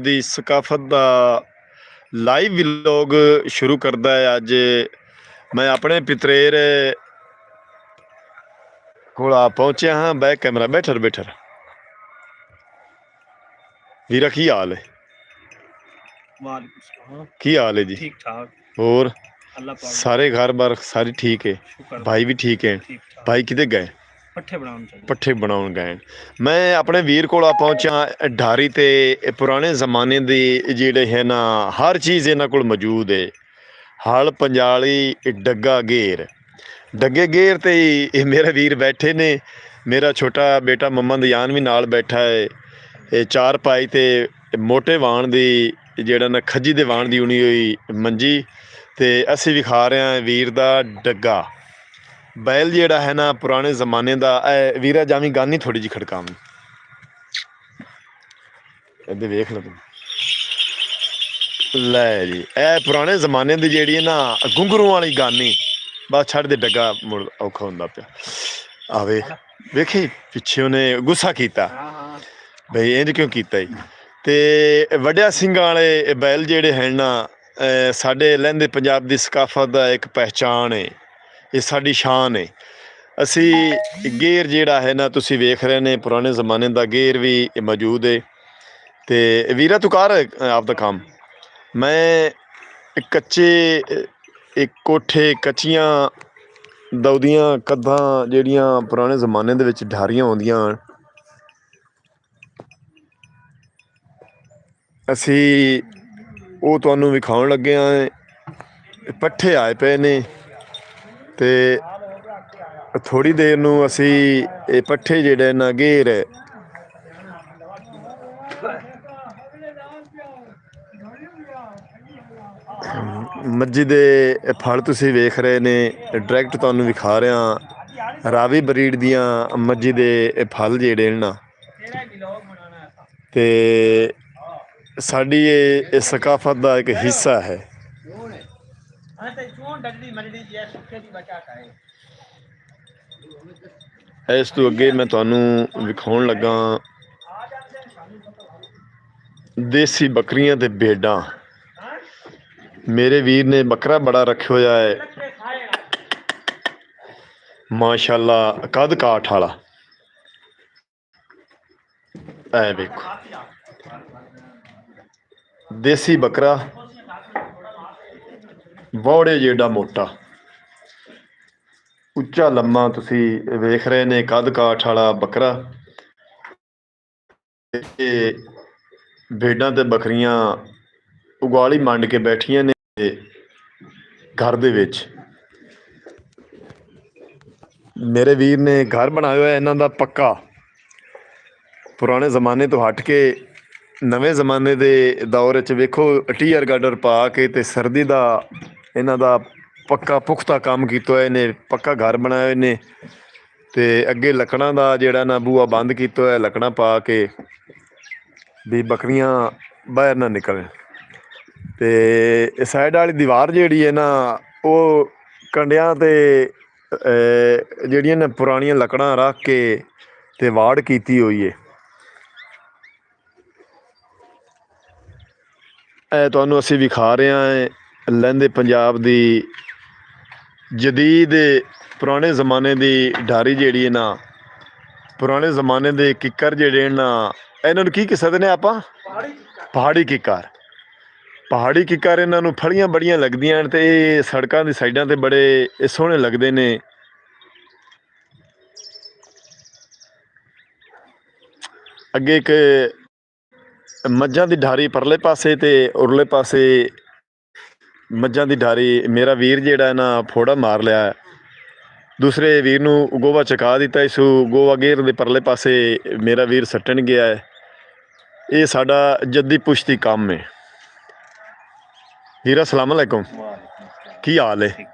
ਪੰਜਾਬ ਦੀ ਸਕਾਫਤ ਦਾ live vlog ਸ਼ੁਰੂ ਕਰਦਾ ਹੈ। ਅੱਜ ਮੈਂ ਆਪਣੇ ਪਿਤਰੇਰ ਕੋਲ ਆ ਪਹੁੰਚਿਆ ਹਾਂ। ਬੈਕ ਕੈਮਰਾ ਬੈਠਰ ਵੀਰਾ, ਕੀ ਹਾਲ ਹੈ? ਕੀ ਹਾਲ ਹੈ ਜੀ? ठीक ठाक। ਹੋਰ अल्लाह पाक ਸਾਰੇ ਘਰ ਬਾਰ ਸਾਰੇ ਠੀਕ ਹੈ? शुक्र ਭਾਈ ਵੀ ਠੀਕ ਹੈ? ठीक ठाक। ਭਾਈ ਕਿਤੇ ਗਏ? पट्ठे बनाने चाहिए। ਪੱਠੇ ਬਣਾਉਣ ਗਏ। ਮੈਂ ਆਪਣੇ ਵੀਰ ਕੋਲ ਆ ਪਹੁੰਚਿਆ ਢਾਰੀ ਤੇ। ਪੁਰਾਣੇ ਜ਼ਮਾਨੇ ਦੀ ਜਿਹੜੇ ਹੈ ਨਾ ਹਰ ਚੀਜ਼ ਇਹਨਾਂ ਕੋਲ ਮੌਜੂਦ ਹੈ। ਹਲ ਪੰਜਾਲੀ ਡੱਗਾ ਡੱਗੇ ਗੇਰ ਤੇ ਹੀ ਇਹ ਮੇਰੇ ਵੀਰ ਬੈਠੇ ਨੇ। ਮੇਰਾ ਛੋਟਾ ਬੇਟਾ ਮੁਹੰਮਦ ਯਾਨ ਵੀ ਨਾਲ ਬੈਠਾ ਹੈ। ਇਹ ਚਾਰ ਪਾਈ ਤੇ ਮੋਟੇ ਵਾਣ ਦੀ ਜਿਹੜਾ ਨਾ ਖੱਜੀ ਦੇ ਵਾਣ ਦੀ ਉਣੀ ਹੋਈ ਮੰਜੀ ਤੇ ਅਸੀਂ ਵੀ ਖਾ ਰਹੇ ਹਾਂ ਵੀਰ ਦਾ ਡੱਗਾ ਬੈਲ ਜਿਹੜਾ ਹੈ ਨਾ ਪੁਰਾਣੇ ਜ਼ਮਾਨੇ ਦਾ। ਇਹ ਵੀਰਾ ਜਾਵੀਂ ਗਾਨੀ ਥੋੜੀ ਜਿਹੀ ਖੜਕਾਵੀਂ, ਇੱਧਰ ਵੇਖ ਲਓ। ਲੈ ਜੀ, ਇਹ ਪੁਰਾਣੇ ਜ਼ਮਾਨੇ ਦੀ ਜਿਹੜੀ ਹੈ ਨਾ ਗੁੰਗਰੂ ਵਾਲੀ ਗਾਨੀ। ਬਸ ਛੱਡ ਦੇ, ਡੱਗਾ ਮੁੜ ਔਖਾ ਹੁੰਦਾ ਪਿਆ। ਆਵੇ ਵੇਖੀ ਪਿੱਛੇ ਉਹਨੇ ਗੁੱਸਾ ਕੀਤਾ ਬਈ ਇੰਝ ਕਿਉਂ ਕੀਤਾ ਜੀ। ਤੇ ਵੱਡਿਆ ਸਿੰਘਾਂ ਵਾਲੇ ਬੈਲ ਜਿਹੜੇ ਹੈ ਨਾ ਸਾਡੇ ਲਹਿੰਦੇ ਪੰਜਾਬ ਦੀ ਸਕਾਫਤ ਦਾ ਇੱਕ ਪਹਿਚਾਣ ਹੈ। ਇਹ ਸਾਡੀ ਸ਼ਾਨ ਹੈ। ਅਸੀਂ ਗੇਰ ਜਿਹੜਾ ਹੈ ਨਾ ਤੁਸੀਂ ਵੇਖ ਰਹੇ ਨੇ ਪੁਰਾਣੇ ਜ਼ਮਾਨੇ ਦਾ ਗੇਰ ਵੀ ਮੌਜੂਦ ਹੈ। ਤੇ ਵੀਰਾ ਤੂੰ ਕਰ ਆਪਦਾ ਕੰਮ। ਮੈਂ ਕੱਚੇ ਕੋਠੇ ਕੱਚੀਆਂ ਦਉਦੀਆਂ ਕੰਧਾਂ ਜਿਹੜੀਆਂ ਪੁਰਾਣੇ ਜ਼ਮਾਨੇ ਦੇ ਵਿੱਚ ਢਾਰੀਆਂ ਆਉਂਦੀਆਂ ਅਸੀਂ ਉਹ ਤੁਹਾਨੂੰ ਵਿਖਾਉਣ ਲੱਗੇ ਹਾਂ। ਪੱਠੇ ਆਏ ਪਏ ਨੇ ਤੇ ਥੋੜ੍ਹੀ ਦੇਰ ਨੂੰ ਅਸੀਂ ਇਹ ਪੱਠੇ ਜਿਹੜੇ ਨਾ ਗੇਰ ਮੱਝੀ ਦੇ ਫਲ ਤੁਸੀਂ ਵੇਖ ਰਹੇ ਨੇ। ਡਾਇਰੈਕਟ ਤੁਹਾਨੂੰ ਵਿਖਾ ਰਿਹਾ ਰਾਵੀ ਬਰੀਡ ਦੀਆਂ ਮੱਝੀ ਦੇ ਫਲ ਜਿਹੜੇ ਨਾ। ਤੇ ਸਾਡੀ ਇਹ ਸਕਾਫਤ ਦਾ ਇੱਕ ਹਿੱਸਾ ਹੈ। ਇਸ ਤੋਂ ਅੱਗੇ ਮੈਂ ਤੁਹਾਨੂੰ ਵਿਖਾਉਣ ਲੱਗਾ ਦੇਸੀ ਬੱਕਰੀਆਂ ਤੇ ਭੇਡਾਂ। ਮੇਰੇ ਵੀਰ ਨੇ ਬੱਕਰਾ ਬੜਾ ਰੱਖਿਆ ਹੋਇਆ ਹੈ ਮਾਸ਼ਾਅੱਲਾ, ਕੱਦ ਕਾਠ ਵਾਲਾ। ਐ ਵੇਖੋ ਦੇਸੀ ਬੱਕਰਾ, ਬੌੜੇ ਜਿਹੜਾ ਮੋਟਾ ਉੱਚਾ ਲੰਮਾ ਤੁਸੀਂ ਵੇਖ ਰਹੇ ਨੇ, ਕੱਦ ਕਾਠ ਵਾਲਾ ਬੱਕਰਾ। ਇਹ ਭੇਡਾਂ ਤੇ ਬੱਕਰੀਆਂ ਉਗਾਲੀ ਮੰਡ ਕੇ ਬੈਠੀਆਂ ਨੇ ਘਰ ਦੇ ਵਿੱਚ। ਮੇਰੇ ਵੀਰ ਨੇ ਘਰ ਬਣਾਇਆ ਹੋਇਆ ਇਹਨਾਂ ਦਾ ਪੱਕਾ। ਪੁਰਾਣੇ ਜ਼ਮਾਨੇ ਤੋਂ ਹਟ ਕੇ ਨਵੇਂ ਜ਼ਮਾਨੇ ਦੇ ਦੌਰ 'ਚ ਵੇਖੋ ਟੀਅਰ ਗਾਰਡਰ ਪਾ ਕੇ ਤੇ ਸਰਦੀ ਦਾ ਇਹਨਾਂ ਦਾ ਪੱਕਾ ਪੁਖਤਾ ਕੰਮ ਕੀਤਾ ਹੋਇਆ ਨੇ। ਪੱਕਾ ਘਰ ਬਣਾਇਆ ਹੋਏ ਨੇ ਤੇ ਅੱਗੇ ਲੱਕੜਾਂ ਦਾ ਜਿਹੜਾ ਨਾ ਬੂਹਾ ਬੰਦ ਕੀਤਾ ਹੋਇਆ ਲੱਕੜਾਂ ਪਾ ਕੇ ਵੀ ਬੱਕਰੀਆਂ ਬਾਹਰ ਨਾ ਨਿਕਲਣ। ਤੇ ਸਾਈਡ ਵਾਲੀ ਦੀਵਾਰ ਜਿਹੜੀ ਹੈ ਨਾ ਉਹ ਕੰਡਿਆਂ ਤੇ ਜਿਹੜੀਆਂ ਨੇ ਪੁਰਾਣੀਆਂ ਲੱਕੜਾਂ ਰੱਖ ਕੇ ਤੇ ਵਾੜ ਕੀਤੀ ਹੋਈ ਹੈ। ਇਹ ਤੁਹਾਨੂੰ ਅਸੀਂ ਵਿਖਾ ਰਹੇ ਹਾਂ ਲਹਿੰਦੇ ਪੰਜਾਬ ਦੀ ਜਦੀਦ ਪੁਰਾਣੇ ਜ਼ਮਾਨੇ ਦੀ ਢਾਰੀ ਜਿਹੜੀ ਹੈ ਨਾ। ਪੁਰਾਣੇ ਜ਼ਮਾਨੇ ਦੇ ਕਿੱਕਰ ਜਿਹੜੇ ਨਾ ਇਹਨਾਂ ਨੂੰ ਕੀ ਕਹਿੰਦੇ ਨੇ ਆਪਾਂ? ਪਹਾੜੀ ਕਿੱਕਰ। ਪਹਾੜੀ ਕਿੱਕਰ ਇਹਨਾਂ ਨੂੰ ਫਲੀਆਂ ਬੜੀਆਂ ਲੱਗਦੀਆਂ ਹਨ ਤੇ ਇਹ ਸੜਕਾਂ ਦੀ ਸਾਈਡਾਂ ਤੇ ਬੜੇ ਸੋਹਣੇ ਲੱਗਦੇ ਨੇ। ਅੱਗੇ ਇੱਕ ਮੱਝਾਂ ਦੀ ਢਾਰੀ ਪਰਲੇ ਪਾਸੇ ਤੇ ਉਰਲੇ ਪਾਸੇ ਮੱਝਾਂ ਦੀ ਢਾਰੀ। ਮੇਰਾ ਵੀਰ ਜਿਹੜਾ ਨਾ ਫੋੜਾ ਮਾਰ ਲਿਆ, ਦੂਸਰੇ ਵੀਰ ਨੂੰ ਗੋਵਾ ਚਕਾ ਦਿੱਤਾ। ਇਸ ਗੋਵਾ ਗੇਰ ਦੇ ਪਰਲੇ ਪਾਸੇ ਮੇਰਾ ਵੀਰ ਸੱਟਣ ਗਿਆ ਹੈ। ਇਹ ਸਾਡਾ ਜੱਦੀ ਪੁਸ਼ਤੀ ਕੰਮ ਹੈ। ਵੀਰਾ ਸਲਾਮ ਅਲੈਕੁਮ, ਕੀ ਹਾਲ ਹੈ?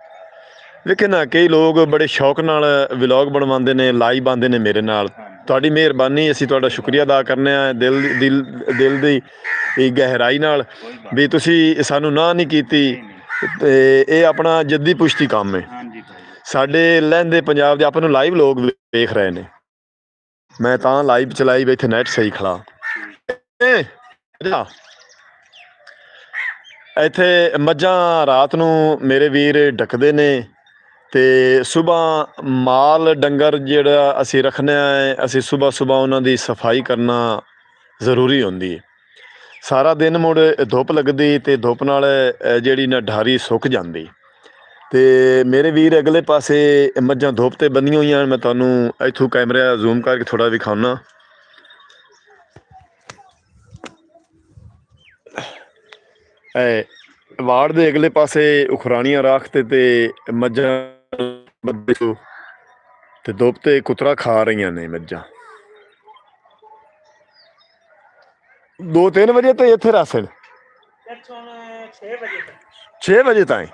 ਵੇਖੇ ਨਾ ਕਈ ਲੋਕ ਬੜੇ ਸ਼ੌਕ ਨਾਲ ਵਲੌਗ ਬਣਵਾਉਂਦੇ ਨੇ, ਲਾਈਵ ਆਉਂਦੇ ਨੇ ਮੇਰੇ ਨਾਲ। ਤੁਹਾਡੀ ਮਿਹਰਬਾਨੀ, ਅਸੀਂ ਤੁਹਾਡਾ ਸ਼ੁਕਰੀਆ ਅਦਾ ਕਰਨੇ ਹਾਂ ਦਿਲ ਦੀ ਗਹਿਰਾਈ ਨਾਲ ਵੀ ਤੁਸੀਂ ਸਾਨੂੰ ਨਾ ਨਹੀਂ ਕੀਤੀ। ਤੇ ਇਹ ਆਪਣਾ ਜੱਦੀ ਪੁਸ਼ਤੀ ਕੰਮ ਹੈ। ਸਾਡੇ ਲਹਿੰਦੇ ਪੰਜਾਬ ਦੇ ਆਪਾਂ ਨੂੰ ਲਾਈਵ ਲੋਕ ਵੇਖ ਰਹੇ ਨੇ। ਮੈਂ ਤਾਂ ਲਾਈਵ ਚਲਾਈ ਵੀ ਇੱਥੇ ਨੈਟ ਸਹੀ ਖੜਾ। ਇੱਥੇ ਮੱਝਾਂ ਰਾਤ ਨੂੰ ਮੇਰੇ ਵੀਰ ਡੱਕਦੇ ਨੇ ਤੇ ਸਵੇਰ ਮਾਲ ਡੰਗਰ ਜਿਹੜਾ ਅਸੀਂ ਰੱਖਦੇ ਹਾਂ, ਅਸੀਂ ਸਵੇਰ ਉਹਨਾਂ ਦੀ ਸਫਾਈ ਕਰਨਾ ਜ਼ਰੂਰੀ ਹੁੰਦੀ ਹੈ। ਸਾਰਾ ਦਿਨ ਮੁੜ ਧੁੱਪ ਲੱਗਦੀ ਤੇ ਧੁੱਪ ਨਾਲ ਜਿਹੜੀ ਨਾ ਢਾਰੀ ਸੁੱਕ ਜਾਂਦੀ। ਤੇ ਮੇਰੇ ਵੀਰ ਅਗਲੇ ਪਾਸੇ ਮੱਝਾਂ ਧੁੱਪ ਤੇ ਬੰਨੀਆਂ ਹੋਈਆਂ। ਮੈਂ ਤੁਹਾਨੂੰ ਇੱਥੋਂ ਕੈਮਰਾ ਜ਼ੂਮ ਕਰਕੇ ਥੋੜ੍ਹਾ ਵਿਖਾਉਣਾ। ਵਾੜ ਦੇ ਅਗਲੇ ਪਾਸੇ ਉਖਰਾਣੀਆਂ ਰੱਖਤੇ ਤੇ ਮੱਝਾਂ ਤੇ ਧੁੱਪ ਤੇ ਕੁਤਰਾ ਖਾ ਰਹੀਆਂ ਨੇ ਮੱਝਾਂ। 2-3 ਵਜੇ ਤੇ ਇੱਥੇ ਰਾਸਣ 6 ਵਜੇ ਤਾਈਂ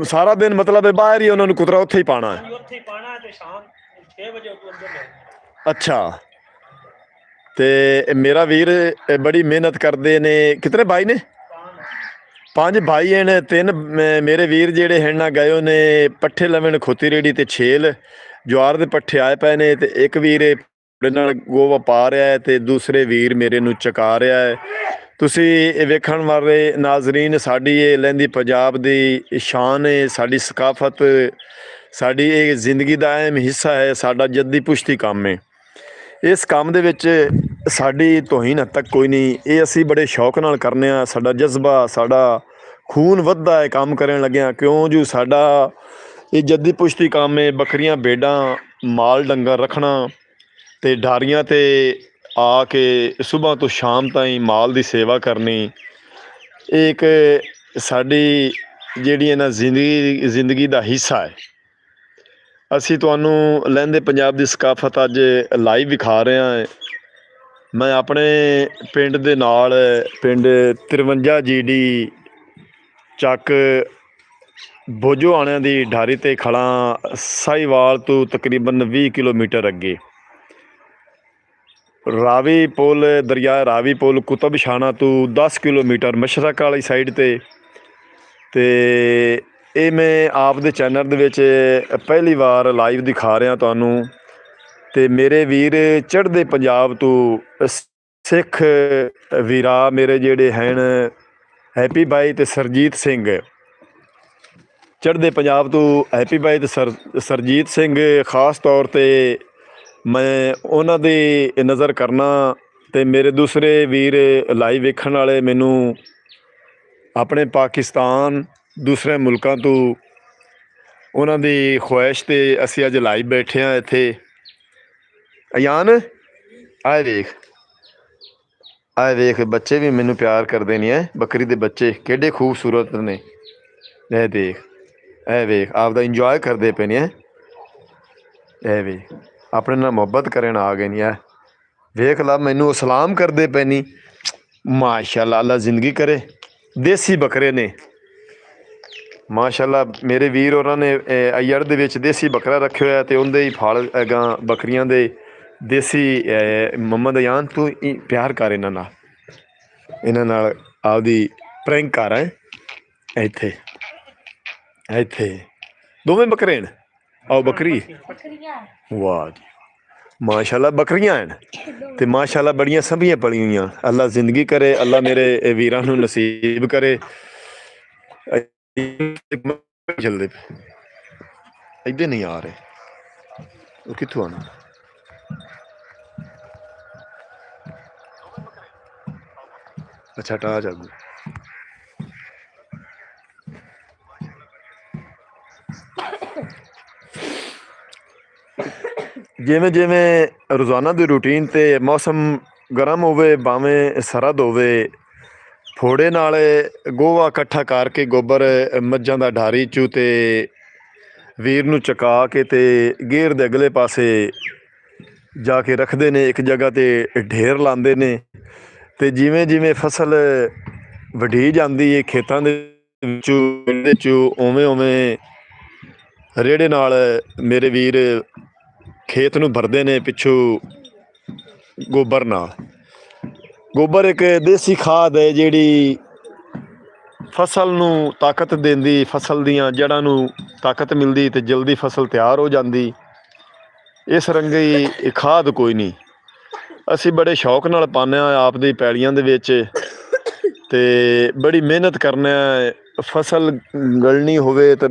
ਸਾਰਾ ਦਿਨ ਮਤਲਬ ਬਾਹਰ ਹੀ ਉਹਨਾਂ ਨੂੰ ਕੁਤਰਾ ਉੱਥੇ ਹੀ ਪਾਣਾ ਹੈ। ਅੱਛਾ, ਤੇ ਮੇਰਾ ਵੀਰ ਬੜੀ ਮਿਹਨਤ ਕਰਦੇ ਨੇ। ਕਿਤਨੇ ਭਾਈ ਨੇ? 5 ਭਾਈ ਹਨ। 3 ਮੇਰੇ ਵੀਰ ਜਿਹੜੇ ਹਨ ਨਾ ਗਏ ਨੇ ਪੱਠੇ ਲਵਣ ਖੋਤੀ ਰੇੜੀ ਤੇ ਛੇਲ ਜਵਾਰ ਦੇ ਪੱਠੇ ਆਏ ਪਏ ਨੇ। ਤੇ ਇੱਕ ਵੀਰ ਨਾਲ ਗੋਵਾ ਪਾ ਰਿਹਾ ਹੈ ਤੇ ਦੂਸਰੇ ਵੀਰ ਮੇਰੇ ਨੂੰ ਚਕਾ ਰਿਹਾ ਹੈ। ਤੁਸੀਂ ਇਹ ਵੇਖਣ ਵਾਲੇ ਨਾਜ਼ਰੀਨ, ਸਾਡੀ ਇਹ ਲਹਿੰਦੀ ਪੰਜਾਬ ਦੀ ਸ਼ਾਨ ਹੈ, ਸਾਡੀ ਸਕਾਫਤ, ਸਾਡੀ ਇਹ ਜ਼ਿੰਦਗੀ ਦਾ ਅਹਿਮ ਹਿੱਸਾ ਹੈ, ਸਾਡਾ ਜੱਦੀ ਪੁਸ਼ਤੀ ਕੰਮ ਹੈ। ਇਸ ਕੰਮ ਦੇ ਵਿੱਚ ਸਾਡੀ ਤੋਹੀਨ ਹੱਦ ਤੱਕ ਕੋਈ ਨਹੀਂ। ਇਹ ਅਸੀਂ ਬੜੇ ਸ਼ੌਕ ਨਾਲ ਕਰਨੇ ਹਾਂ। ਸਾਡਾ ਜਜ਼ਬਾ, ਸਾਡਾ ਖੂਨ ਵੱਧਦਾ ਹੈ ਕੰਮ ਕਰਨ ਲੱਗਿਆ, ਕਿਉਂ ਜੋ ਸਾਡਾ ਇਹ ਜੱਦੀ ਪੁਸ਼ਤੀ ਕੰਮ ਹੈ। ਬੱਕਰੀਆਂ, ਭੇਡਾਂ, ਮਾਲ ਡੰਗਰ ਰੱਖਣਾ ਤੇ ਢਾਰੀਆਂ ਤੇ ਆ ਕੇ ਸੁਬਾਹ ਤੋਂ ਸ਼ਾਮ ਤਾਈਂ ਮਾਲ ਦੀ ਸੇਵਾ ਕਰਨੀ, ਇਹ ਇੱਕ ਸਾਡੀ ਜਿਹੜੀ ਹੈ ਨਾ ਜ਼ਿੰਦਗੀ ਦਾ ਹਿੱਸਾ ਹੈ। ਅਸੀਂ ਤੁਹਾਨੂੰ ਲਹਿੰਦੇ ਪੰਜਾਬ ਦੀ ਸਕਾਫਤ ਅੱਜ ਲਾਈਵ ਵਿਖਾ ਰਹੇ ਹਾਂ। ਮੈਂ ਆਪਣੇ ਪਿੰਡ ਦੇ ਨਾਲ, ਪਿੰਡ 53 GD ਚੱਕ ਬੋਝੋਆਣਿਆਂ ਦੀ ਢਾਰੀ 'ਤੇ ਖੜ੍ਹਾ। ਸਾਹੀਵਾਲ ਤੋਂ ਤਕਰੀਬਨ 20 ਕਿਲੋਮੀਟਰ ਅੱਗੇ ਰਾਵੀ ਪੁਲ, ਦਰਿਆ ਰਾਵੀ ਪੁਲ ਕੁਤਬਸ਼ਾਨਾ ਤੋਂ 10 ਕਿਲੋਮੀਟਰ ਮਸ਼ਰਕ ਵਾਲੀ ਸਾਈਡ 'ਤੇ। ਇਹ ਮੈਂ ਆਪ ਦੇ ਚੈਨਲ ਦੇ ਵਿੱਚ ਪਹਿਲੀ ਵਾਰ ਲਾਈਵ ਦਿਖਾ ਰਿਹਾ ਤੁਹਾਨੂੰ। ਤੇ ਮੇਰੇ ਵੀਰ ਚੜ੍ਹਦੇ ਪੰਜਾਬ ਤੋਂ ਸਿੱਖ ਵੀਰਾ ਮੇਰੇ ਜਿਹੜੇ ਹਨ ਹੈਪੀ ਬਾਈ ਤੇ ਸਰਜੀਤ ਸਿੰਘ, ਚੜ੍ਹਦੇ ਪੰਜਾਬ ਤੋਂ ਹੈਪੀ ਬਾਈ ਤੇ ਸਰਜੀਤ ਸਿੰਘ, ਖਾਸ ਤੌਰ 'ਤੇ ਮੈਂ ਉਹਨਾਂ ਦੀ ਨਜ਼ਰ ਕਰਨਾ। ਤੇ ਮੇਰੇ ਦੂਸਰੇ ਵੀਰ ਲਾਈਵ ਵੇਖਣ ਵਾਲੇ ਮੈਨੂੰ ਆਪਣੇ ਪਾਕਿਸਤਾਨ, ਦੂਸਰੇ ਮੁਲਕਾਂ ਤੋਂ, ਉਹਨਾਂ ਦੀ ਖੁਆਇਸ਼ 'ਤੇ ਅਸੀਂ ਅੱਜ ਲਾਈਵ ਬੈਠੇ ਹਾਂ ਇੱਥੇ। ਅਯਾਨ ਆਏ ਵੇਖ ਬੱਚੇ ਵੀ ਮੈਨੂੰ ਪਿਆਰ ਕਰਦੇ ਨੇ। ਬੱਕਰੀ ਦੇ ਬੱਚੇ ਕਿਹੜੇ ਖੂਬਸੂਰਤ ਨੇ। ਇਹ ਦੇਖ, ਇਹ ਵੇਖ ਆਪਦਾ ਇੰਜੋਏ ਕਰਦੇ ਪਏ ਨੇ। ਇਹ ਵੇਖ ਆਪਣੇ ਨਾਲ ਮੁਹੱਬਤ ਕਰਨ ਆ ਗਏ ਨੇ। ਵੇਖ ਲਾ ਮੈਨੂੰ ਉਹ ਸਲਾਮ ਕਰਦੇ ਪਏ ਨੀ। ਮਾਸ਼ਾਅੱਲਾ, ਅੱਲਾ ਜ਼ਿੰਦਗੀ ਕਰੇ। ਦੇਸੀ ਬੱਕਰੇ ਨੇ ਮਾਸ਼ਾਅੱਲਾ। ਮੇਰੇ ਵੀਰ ਉਹਨਾਂ ਨੇ ਅਯੜ ਦੇ ਵਿੱਚ ਦੇਸੀ ਬੱਕਰਾ ਰੱਖਿਆ ਹੋਇਆ ਤੇ ਉਹਦੇ ਹੀ ਫਲ ਅਗਾਂ ਬੱਕਰੀਆਂ ਦੇ ਦੇਸੀ। ਮੁਹੰਮਦ ਅਯਾਨ ਤੂੰ ਪਿਆਰ ਕਰ ਇਹਨਾਂ ਨਾਲ ਆਪਦੀ ਪ੍ਰੈਂਕ ਕਰ। ਇੱਥੇ ਦੋਵੇਂ ਬੱਕਰੇ ਨੇ। ਆਓ ਬੱਕਰੀ, ਵਾਹ ਜੀ ਮਾਸ਼ਾਅੱਲਾ ਬੱਕਰੀਆਂ ਹਨ ਤੇ ਮਾਸ਼ਾਅੱਲਾ ਬੜੀਆਂ ਸੰਭੀਆਂ ਪਲੀਆਂ ਹੋਈਆਂ। ਅੱਲਾ ਜ਼ਿੰਦਗੀ ਕਰੇ, ਅੱਲਾ ਮੇਰੇ ਵੀਰਾਂ ਨੂੰ ਨਸੀਬ ਕਰੇ। ਚੱਲਦੇ ਇੱਧਰ ਨਹੀਂ ਆ ਰਹੇ, ਉਹ ਕਿੱਥੋਂ ਆਉਣਾ? ਅੱਛਾ ਟਾ ਜਾਗੂ। ਜਿਵੇਂ ਜਿਵੇਂ ਰੋਜ਼ਾਨਾ ਦੀ ਰੂਟੀਨ 'ਤੇ ਮੌਸਮ ਗਰਮ ਹੋਵੇ ਭਾਵੇਂ ਸਰਦ ਹੋਵੇ, ਫੋੜੇ ਨਾਲ ਗੋਹਾ ਇਕੱਠਾ ਕਰਕੇ ਗੋਬਰ ਮੱਝਾਂ ਦਾ ਢਾਰੀ 'ਚੋਂ ਤੇ ਵੀਰ ਨੂੰ ਚੁਕਾ ਕੇ ਤੇ ਗੇਰ ਦੇ ਅਗਲੇ ਪਾਸੇ ਜਾ ਕੇ ਰੱਖਦੇ ਨੇ। ਇੱਕ ਜਗ੍ਹਾ 'ਤੇ ਢੇਰ ਲਾਉਂਦੇ ਨੇ ਤੇ ਜਿਵੇਂ ਜਿਵੇਂ ਫਸਲ ਵਢੀ ਜਾਂਦੀ ਹੈ ਖੇਤਾਂ ਦੇ ਵਿੱਚੋਂ ਉਵੇਂ ਰੇੜੇ ਨਾਲ ਮੇਰੇ ਵੀਰ ਖੇਤ ਨੂੰ ਭਰਦੇ ਨੇ ਪਿੱਛੋਂ ਗੋਬਰ ਨਾਲ। ਗੋਬਰ ਇੱਕ ਦੇਸੀ ਖਾਦ ਹੈ ਜਿਹੜੀ ਫਸਲ ਨੂੰ ਤਾਕਤ ਦਿੰਦੀ, ਫਸਲ ਦੀਆਂ ਜੜ੍ਹਾਂ ਨੂੰ ਤਾਕਤ ਮਿਲਦੀ ਤੇ ਜਲਦੀ ਫਸਲ ਤਿਆਰ ਹੋ ਜਾਂਦੀ। ਇਸ ਰੰਗੀ ਖਾਦ ਕੋਈ ਨਹੀਂ। ਅਸੀਂ ਬੜੇ ਸ਼ੌਕ ਨਾਲ ਪਾਉਂਦੇ ਹਾਂ ਆਪ ਦੀ ਪੈਲੀਆਂ ਦੇ ਵਿੱਚ ਤੇ ਬੜੀ ਮਿਹਨਤ ਕਰਨਾ ਹੈ। ਫਸਲ ਗਲਣੀ ਹੋਵੇ ਤਾਂ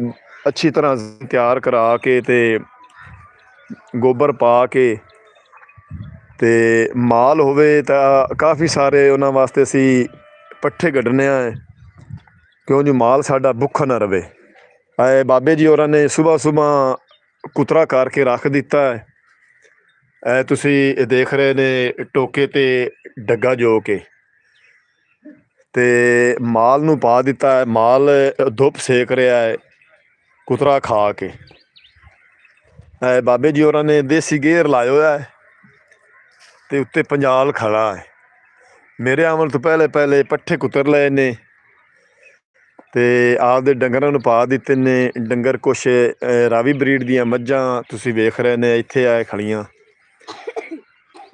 ਅੱਛੀ ਤਰ੍ਹਾਂ ਤਿਆਰ ਕਰਾ ਕੇ ਤੇ ਗੋਬਰ ਪਾ ਕੇ ਤੇ ਮਾਲ ਹੋਵੇ ਤਾਂ ਕਾਫੀ ਸਾਰੇ ਉਹਨਾਂ ਵਾਸਤੇ ਅਸੀਂ ਪੱਠੇ ਕੱਢਣੇ ਆ ਕਿਉਂ ਜੋ ਮਾਲ ਸਾਡਾ ਭੁੱਖਾ ਨਾ ਰਵੇ। ਆਏ ਬਾਬੇ ਜੀ ਹੋਰਾਂ ਨੇ ਸੁਬਾਹ ਸੁਬਾਹ ਕੁਤਰਾ ਕਰਕੇ ਰੱਖ ਦਿੱਤਾ ਹੈ। ਇਹ ਤੁਸੀਂ ਇਹ ਦੇਖ ਰਹੇ ਨੇ ਟੋਕੇ ਤੇ ਡੱਗਾ ਜੋ ਕੇ ਤੇ ਮਾਲ ਨੂੰ ਪਾ ਦਿੱਤਾ ਹੈ। ਮਾਲ ਧੁੱਪ ਸੇਕ ਰਿਹਾ ਹੈ ਕੁਤਰਾ ਖਾ ਕੇ। ਬਾਬੇ ਜੀ ਹੋਰਾਂ ਨੇ ਦੇਸੀ ਗੇਰ ਲਾਇਆ ਹੋਇਆ ਹੈ ਤੇ ਉੱਤੇ ਪੰਜਾਲ ਖੜਾ ਹੈ। ਮੇਰੇ ਆਉਣ ਤੋਂ ਪਹਿਲੇ ਪਹਿਲੇ ਪੱਠੇ ਕੁਤਰ ਲਏ ਨੇ ਤੇ ਆਪਦੇ ਡੰਗਰਾਂ ਨੂੰ ਪਾ ਦਿੱਤੇ ਨੇ। ਡੰਗਰ ਕੁਛ ਰਾਵੀ ਬਰੀਡ ਦੀਆਂ ਮੱਝਾਂ ਤੁਸੀਂ ਵੇਖ ਰਹੇ ਨੇ ਇੱਥੇ ਆਏ ਖੜੀਆਂ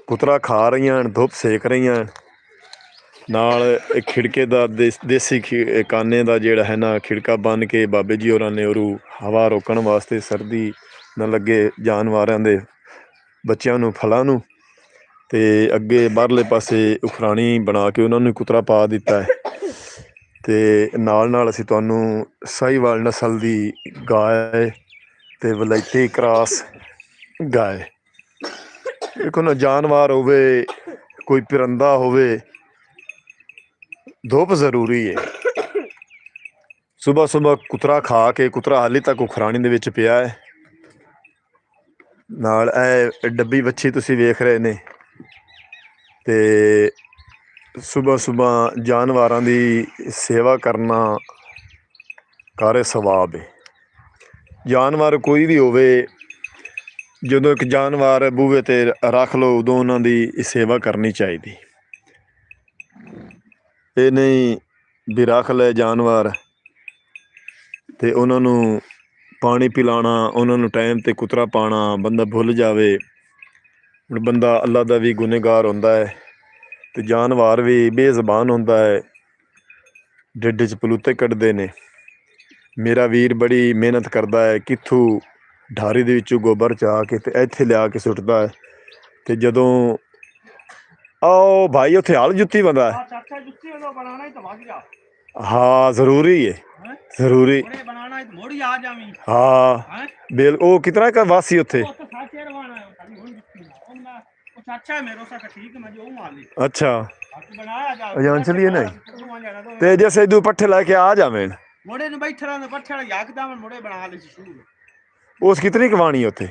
ਕੁਤਰਾ ਖਾ ਰਹੀਆਂ ਹਨ, ਧੁੱਪ ਸੇਕ ਰਹੀਆਂ ਹਨ। ਨਾਲ ਖਿੜਕੇ ਦਾ ਦੇਸੀ ਕਾਨੇ ਦਾ ਜਿਹੜਾ ਹੈ ਨਾ ਖਿੜਕਾ ਬੰਨ੍ਹ ਕੇ ਬਾਬੇ ਜੀ ਹੋਰਾਂ ਨੇ ਉਹਨੂੰ ਹਵਾ ਰੋਕਣ ਵਾਸਤੇ ਸਰਦੀ ਨਾ ਲੱਗੇ ਜਾਨਵਰਾਂ ਦੇ ਬੱਚਿਆਂ ਨੂੰ ਫਲਾਂ ਨੂੰ। ਤੇ ਅੱਗੇ ਬਾਹਰਲੇ ਪਾਸੇ ਉਖਰਾਣੀ ਬਣਾ ਕੇ ਉਹਨਾਂ ਨੂੰ ਕੁਤਰਾ ਪਾ ਦਿੱਤਾ ਹੈ। ਤੇ ਨਾਲ ਨਾਲ ਅਸੀਂ ਤੁਹਾਨੂੰ ਸਾਹੀਵਾਲ ਨਸਲ ਦੀ ਗਾਂ ਤੇ ਵਲੈਤੀ ਕਰਾਸ ਗਾਂ ਦੇਖੋ ਨਾ। ਜਾਨਵਰ ਹੋਵੇ ਕੋਈ ਪਰਿੰਦਾ ਹੋਵੇ ਧੁੱਪ ਜ਼ਰੂਰੀ ਹੈ। ਸੁਬਾਹ ਸੁਬਾਹ ਕੁਤਰਾ ਖਾ ਕੇ ਕੁਤਰਾ ਹਾਲੇ ਤੱਕ ਉਖਰਾਣੀ ਦੇ ਵਿੱਚ ਪਿਆ ਹੈ। ਨਾਲ ਇਹ ਡੱਬੀ ਵੱਛੀ ਤੁਸੀਂ ਵੇਖ ਰਹੇ ਨੇ ਤੇ ਸੁਬਾਹ ਸੁਬਾਹ ਜਾਨਵਰਾਂ ਦੀ ਸੇਵਾ ਕਰਨਾ ਕਾਰੇ ਸਵਾਬ ਹੈ। ਜਾਨਵਰ ਕੋਈ ਵੀ ਹੋਵੇ ਜਦੋਂ ਇੱਕ ਜਾਨਵਰ ਬੂਹੇ ਤੇ ਰੱਖ ਲਓ ਉਦੋਂ ਉਹਨਾਂ ਦੀ ਸੇਵਾ ਕਰਨੀ ਚਾਹੀਦੀ। ਇਹ ਨਹੀਂ ਵੀ ਰੱਖ ਲਏ ਜਾਨਵਰ ਤੇ ਉਹਨਾਂ ਨੂੰ ਪਾਣੀ ਪਿਲਾਉਣਾ, ਉਹਨਾਂ ਨੂੰ ਟਾਈਮ 'ਤੇ ਕੁਤਰਾ ਪਾਉਣਾ ਬੰਦਾ ਭੁੱਲ ਜਾਵੇ। ਹੁਣ ਬੰਦਾ ਅੱਲਾ ਦਾ ਵੀ ਗੁਨੇਗਾਰ ਹੁੰਦਾ ਹੈ ਤੇ ਜਾਨਵਰ ਵੀ ਬੇਜ਼ਬਾਨ ਹੁੰਦਾ ਹੈ, ਢਿੱਡ 'ਚ ਪਲੂਤੇ ਕੱਢਦੇ ਨੇ। ਮੇਰਾ ਵੀਰ ਬੜੀ ਮਿਹਨਤ ਕਰਦਾ ਹੈ, ਕਿੱਥੋਂ ਢਾਰੀ ਦੇ ਵਿੱਚੋਂ ਗੋਬਰ ਚਾ ਕੇ ਤੇ ਇੱਥੇ ਲਿਆ ਕੇ ਸੁੱਟਦਾ ਹੈ। ਤੇ ਜਦੋਂ ਆਓ ਭਾਈ ਉੱਥੇ ਹਾਲ ਜੁੱਤੀ ਬੰਦਾ ਹਾਂ ਜ਼ਰੂਰੀ ਹੈ ਜ਼ਰੂਰੀ ਹਾਂ ਬਿਲ ਉਹ ਕਿਤਨਾ ਕੁ ਵਾਸੀ ਉੱਥੇ ਅੱਛਾ ਜਾਨ ਚਲੀਏ ਨਹੀਂ ਤੇ ਜੈਸੇ ਦੂ ਪੱਠੇ ਲੈ ਕੇ ਆ ਜਾਵੇਂ ਮੋੜੇ ਨੂੰ ਬੈਠਾ ਨੇ ਪੱਠੇ ਵਾਲਾ ਯਕਦਮ ਮੋੜੇ ਬਣਾ ਲਈ ਸੀ ਸ਼ੁਰੂ ਉਸ ਕਿਤਨੀ ਕਵਾਣੀ ਉੱਥੇ